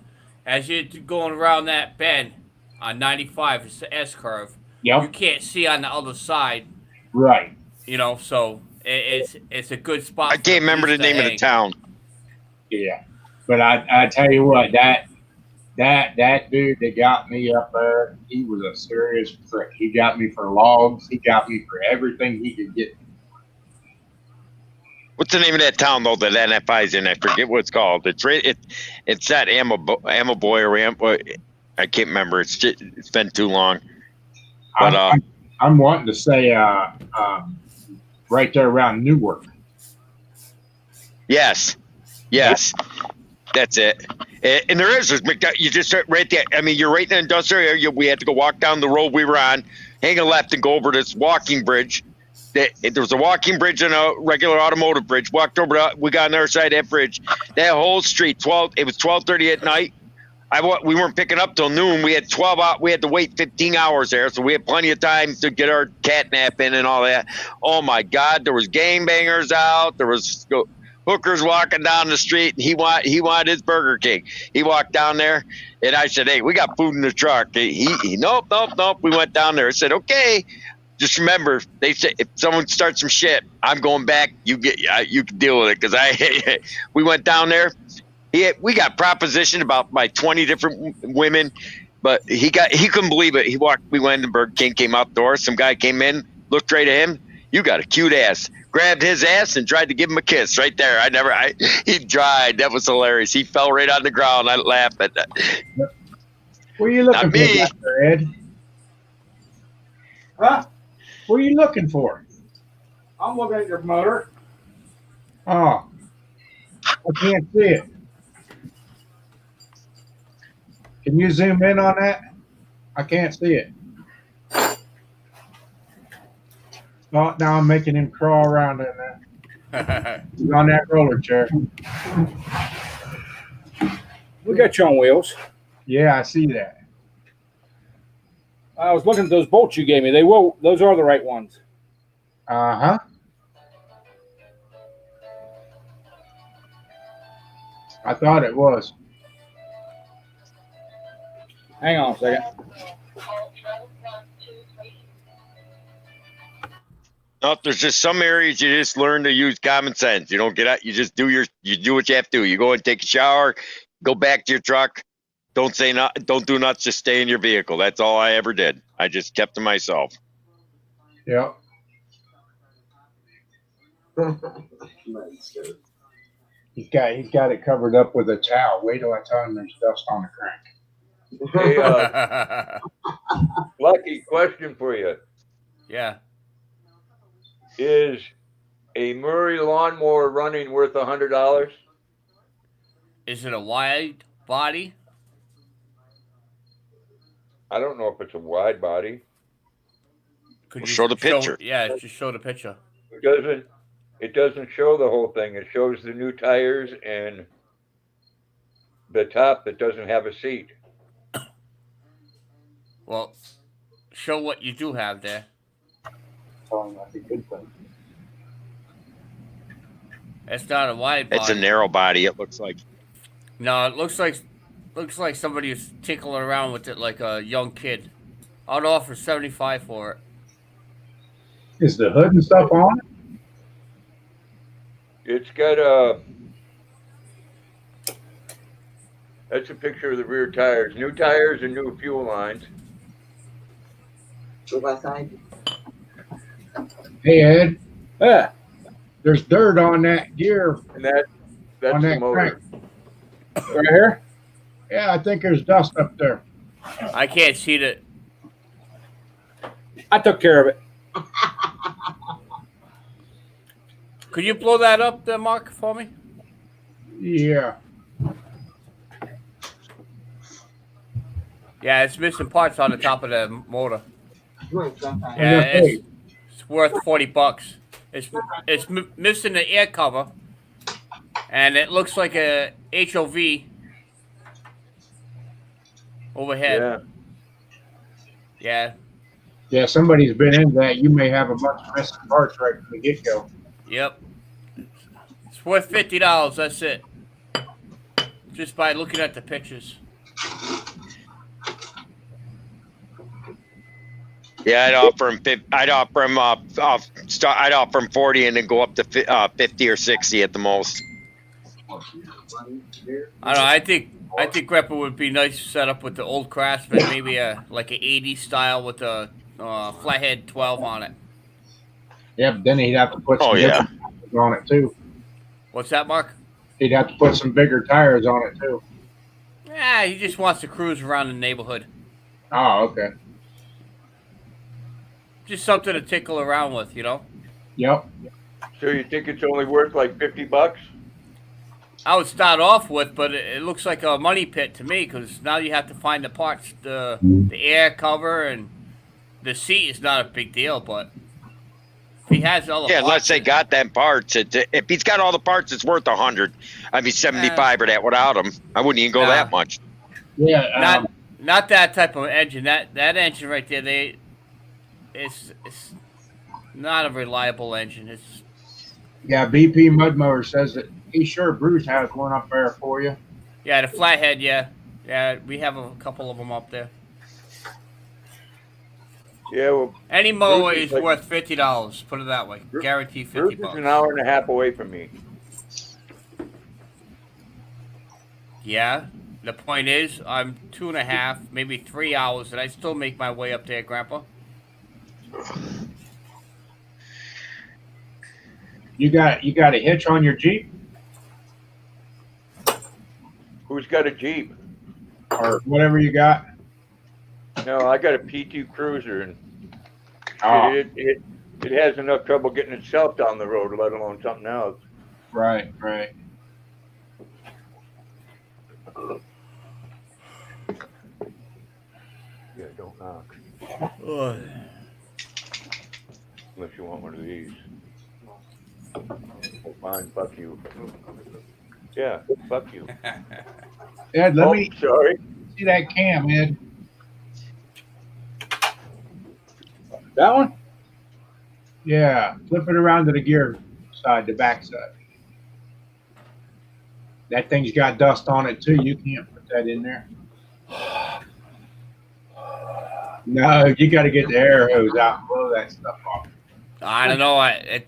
as you're going around that bend on 95, it's the S-curve. Yep. You can't see on the other side. Right. So it's a good spot. I can't remember the name of the town. Yeah. But I tell you what, that dude that got me up there, he was a serious prick. He got me for logs. He got me for everything he could get. What's the name of that town though that NFI's in? I forget what it's called. It's that Amaboy or I can't remember. It's been too long. But I'm wanting to say right there around Newark. Yes, that's it. And there is you just right there. I mean, you're right in the industrial area. We had to go walk down the road we were on, hang a left, and go over this walking bridge. There was a walking bridge and a regular automotive bridge. Walked over we got on the other side of that bridge. That whole street, it was 12:30 at night. We weren't picking up till noon. We had 12 out. We had to wait 15 hours there, so we had plenty of time to get our cat nap in and all that. Oh my God, there was gangbangers out. There was hookers walking down the street. And he wanted his Burger King. He walked down there, and I said, "Hey, we got food in the truck." Nope. We went down there. I said, "Okay, just remember, they said if someone starts some shit, I'm going back. You can deal with it." Because we went down there. We got propositioned about by 20 different women, but he couldn't believe it. We went to Burger King, came out the door. Some guy came in, looked right at him. You got a cute ass. Grabbed his ass and tried to give him a kiss right there. He tried. That was hilarious. He fell right on the ground. I laughed at that. What are you looking Not for, me. Dr. Ed? Huh? What are you looking for? I'm looking at your motor. Oh, I can't see it. Can you zoom in on that? I can't see it. Oh, now I'm making him crawl around in there. He's on that roller chair. We got you on wheels. Yeah, I see that. I was looking at those bolts you gave me. Those are the right ones. Uh-huh. I thought it was. Hang on a second. No, there's just some areas you just learn to use common sense. You don't get out. You just do what you have to do. You go and take a shower, go back to your truck. Don't do nuts. Just stay in your vehicle. That's all I ever did. I just kept to myself. Yep. He's got it covered up with a towel. Wait till I tell him there's dust on the crank. Hey, Lucky, question for you. Yeah. Is a Murray lawnmower running worth $100? Is it a wide body? I don't know if it's a wide body. Could you Show the picture. Yeah, just show the picture. It doesn't show the whole thing. It shows the new tires and the top that doesn't have a seat. Well, show what you do have there. That's a good thing. It's not a wide body. It's a narrow body. It looks like. No, it looks like looks like somebody was tinkling around with it like a young kid. I'd offer $75 for it. Is the hood and stuff on it? It's got a. That's a picture of the rear tires. New tires and new fuel lines. Go outside. Hey Ed, Yeah. there's dirt on that gear. And that's On the that motor. Right here? Yeah, I think there's dust up there. I can't see that. I took care of it. Could you blow that up there, Mark, for me? Yeah. Yeah, it's missing parts on the top of the motor. You want something? Yeah, it's worth $40. It's missing the air cover, and it looks like a HOV overhead. Yeah. Yeah. Yeah, somebody's been in that. You may have a bunch of missing parts right from the get-go. Yep. It's worth $50. That's it. Just by looking at the pictures. Yeah, I'd offer him. I'd offer him. I'd offer him 40 and then go up to 50 or 60 at the most. I don't know. I think Grandpa would be nice to set up with the old Craftsman, maybe like an 80s style with a flathead 12 on it. Yeah, but then he'd have to put some Oh, yeah. different tires on it too. What's that, Mark? He'd have to put some bigger tires on it too. Yeah, he just wants to cruise around the neighborhood. Oh, okay. Just something to tickle around with, you know? Yep. So you think it's only worth like $50? I would start off with, but it looks like a money pit to me because now you have to find the parts, the air cover and the seat is not a big deal, but if he has all the Yeah, parts, unless they got them parts. If he's got all the parts, it's worth 100. I'd be 75 for that without them. I wouldn't even go Nah. that much. Yeah. not that type of engine. That engine right there, it's not a reliable engine. It's Yeah, BP Mudmower says that he's sure Bruce has one up there for you. yeah, the flathead, yeah, we have a couple of them up there. Yeah, well, Any mower Bruce is is like- worth $50. Put it that way. Guarantee Bruce is $50. an hour and a half away from me. Yeah. The point is, I'm 2.5, maybe 3 hours, and I still make my way up there, Grandpa. You got a hitch on your Jeep Who's got a Jeep? or whatever you got? No, I got a P2 Cruiser, and Oh, it has enough trouble getting itself down the road, let alone something else. right. Yeah, don't knock Ugh. unless you want one of these. Oh, fine, fuck you. Yeah, fuck you. Ed, let me Sorry. see that cam, Ed. That one? Yeah, flip it around to the gear side, the back side. That thing's got dust on it too. You can't put that in there. No, you got to get the air hose out and blow that stuff off. I don't know.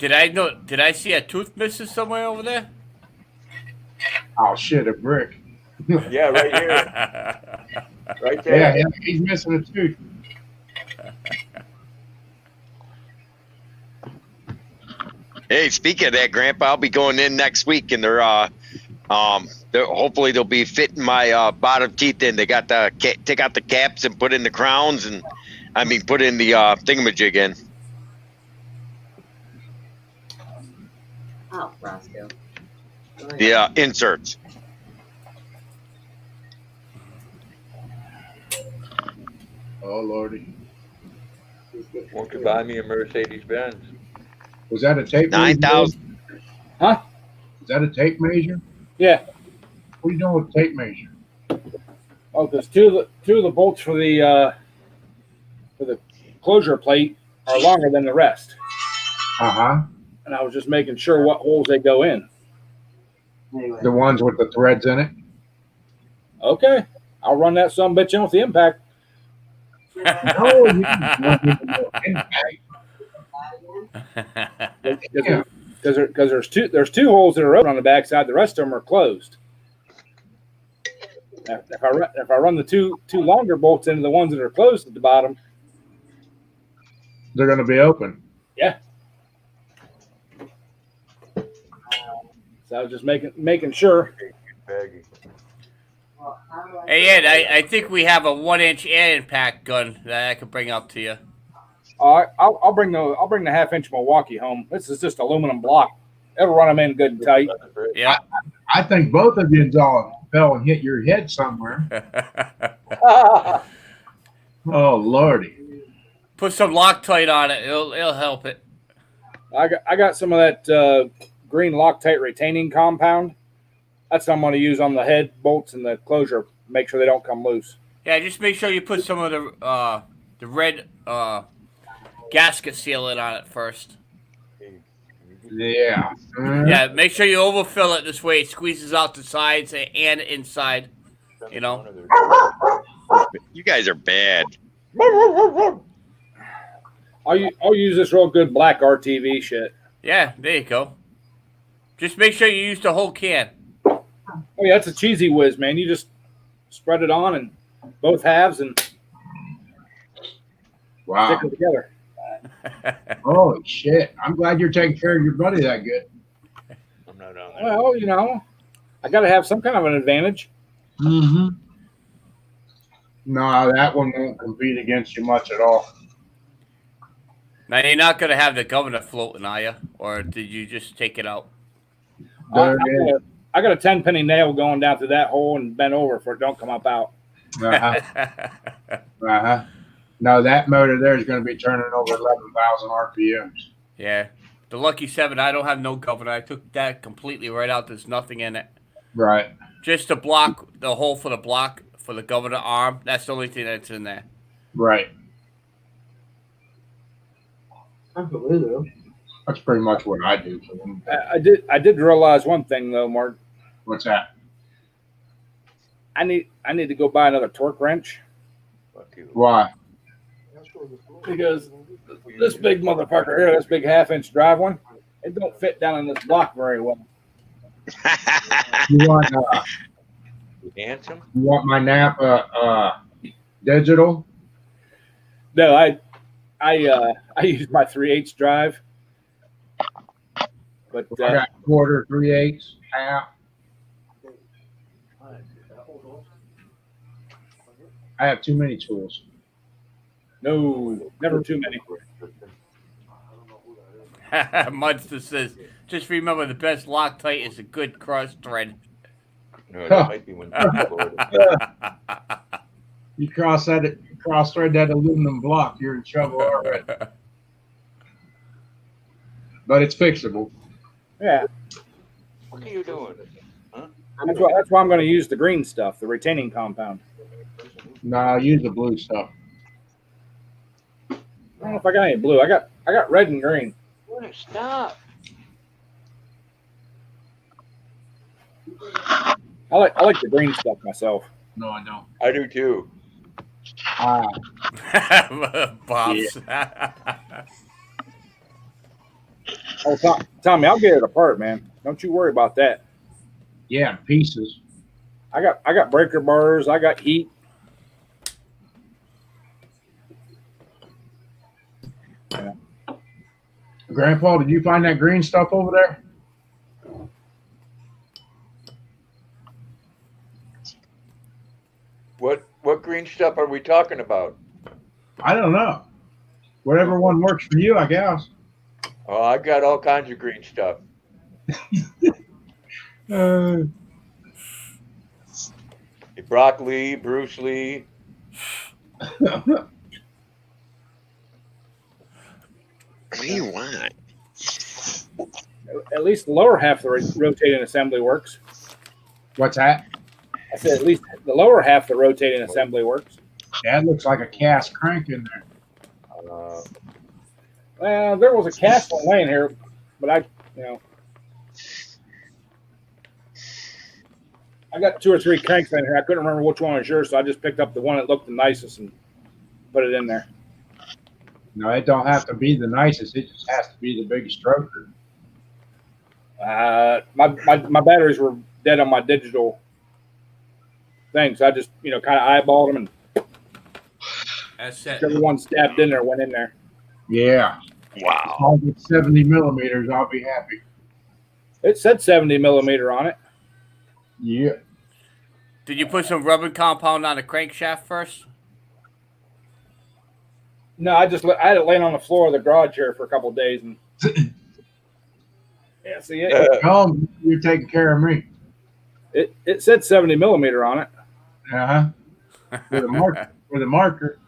Did I see a tooth missing somewhere over there? Oh shit, a brick. Yeah, right here. Right there. Yeah, he's missing a tooth. Hey, speaking of that, Grandpa, I'll be going in next week, and they're hopefully they'll be fitting my bottom teeth in. They got take out the caps and put in the crowns, and put in the thingamajig in. Oh, Roscoe. The inserts. Oh lordy, Won't you buy me a Mercedes Benz? was that a tape? 9,000. Huh? Is that a tape measure? Yeah. What are you doing with tape measure? Oh, because two of the bolts for the closure plate are longer than the rest, Uh-huh. and I was just making sure what holes they go in. Anyway, The ones with the threads in it. Okay. I'll run that some bitch in with the impact. No, you don't need no impact. Because there's two holes that are open on the backside. The rest of them are closed. If I run the two longer bolts into the ones that are closed at the bottom, They're going to be open. yeah. So I was just making sure. Baggy. Hey Ed, I think we have a 1-inch air impact gun that I could bring up to you. I'll bring the 1/2-inch Milwaukee home. This is just aluminum block. It'll run them in good and tight. Yeah. I think both of you all fell and hit your head somewhere. Oh, Lordy. Put some Loctite on it. It'll help it. I got some of that green Loctite retaining compound. That's what I'm going to use on the head bolts and the closure. Make sure they don't come loose. Yeah, just make sure you put some of the red gasket sealant on it first. Yeah. Yeah, make sure you overfill it this way. It squeezes out the sides and inside. You know. You guys are bad. I'll use this real good black RTV shit. Yeah, there you go. Just make sure you use the whole can. Oh yeah, that's a cheesy whiz, man. You just spread it on and both halves and Wow. stick it together. Holy shit. I'm glad you're taking care of your buddy that good. I'm not on that. Well, you know, I got to have some kind of an advantage. Mm-hmm. No, that one won't compete against you much at all. Now you're not gonna have the governor floating, are you? Or did you just take it out? I got a 10-penny nail going down through that hole and bent over for it don't come up out. Uh-huh. No, that motor there is going to be turning over 11,000 RPMs. Yeah. The Lucky 7, I don't have no governor. I took that completely right out. There's nothing in it. Right. Just the block, the hole for the block for the governor arm. That's the only thing that's in there. Right. Absolutely. That's pretty much what I do for them. I did realize one thing though, Mark. What's that? I need to go buy another torque wrench Fuck you. Why? because this big motherfucker here, this big 1/2-inch drive one, it don't fit down in this block very well. You want Handsome? you want my Napa digital? No, I use my 3/8 drive, but I got quarter, 3/8, half. I have too many tools. no, never too many. Munster says, just remember the best Loctite is a good cross thread. No, that might be when You cross thread that aluminum block, you're in trouble already. But it's fixable. Yeah, What are you doing? that's why I'm going to use the green stuff, the retaining compound. No, I'll use the blue stuff. I don't know if I got any blue. I got red and green. Stop. I like the green stuff myself. No, I don't. I do too. Bob's. Oh, Tommy, I'll get it apart, man. Don't you worry about that. Yeah, pieces. I got breaker bars. I got heat. Yeah. Grandpa, did you find that green stuff over there? What green stuff are we talking about? I don't know. Whatever one works for you, I guess. Oh, I got all kinds of green stuff. Brock Lee, Bruce Lee. What do you want? At least the lower half of the rotating assembly works. What's that? I said at least the lower half of the rotating assembly works. That looks like a cast crank in there. Well, there was a cast one laying here, but I got 2 or 3 cranks in here. I couldn't remember which one was yours, so I just picked up the one that looked the nicest and put it in there. No, it don't have to be the nicest. It just has to be the biggest stroker. My batteries were dead on my digital thing, so I just kind of eyeballed them, and That's it. whichever one stabbed in there went in there. Yeah. Wow. I'll get 70 millimeters. I'll be happy. It said 70 millimeter on it. Yeah. Did you put some rubber compound on the crankshaft first? No, I had it laying on the floor of the garage here for a couple of days, and yeah, see it. You're taking care of me. It said 70 millimeter on it. Uh-huh. With a marker.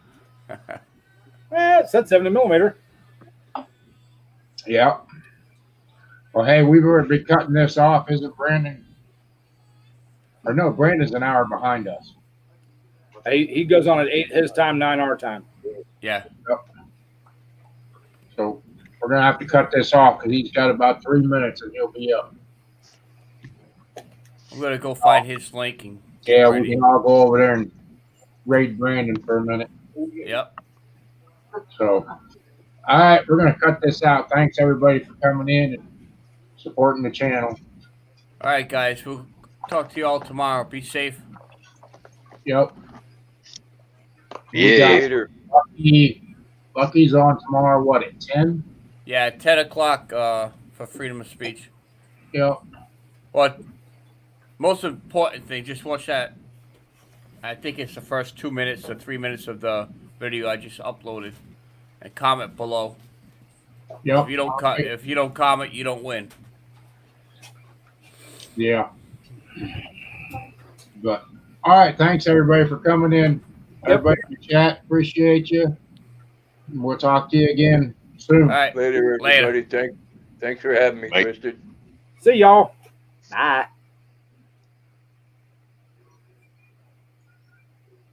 It said 70 millimeter. Yeah. Well, hey, we would be cutting this off, isn't Brandon? Or no, Brandon's an hour behind us. He goes on at 8 his time, 9 our time. Yeah. Yep. So we're gonna have to cut this off because he's got about 3 minutes and he'll be up. I'm gonna go find his link and get Yeah, ready. we can all go over there and raid Brandon for a minute. Yep. So, all right, we're gonna cut this out. Thanks everybody for coming in and supporting the channel. All right, guys. We'll talk to you all tomorrow. Be safe. Yep. Yeah. Later. Lucky's on tomorrow. What at 10? Yeah, 10 o'clock for freedom of speech. Yep. Well, most important thing, just watch that. I think it's the first 2 minutes or 3 minutes of the video I just uploaded, and comment below. Yep. If you don't comment, you don't win. Yeah. But all right, thanks everybody for coming in. Everybody in the chat, appreciate you. We'll talk to you again soon. All right. Later, everybody. Thanks for having me, Bye. Twisted. See y'all. Bye.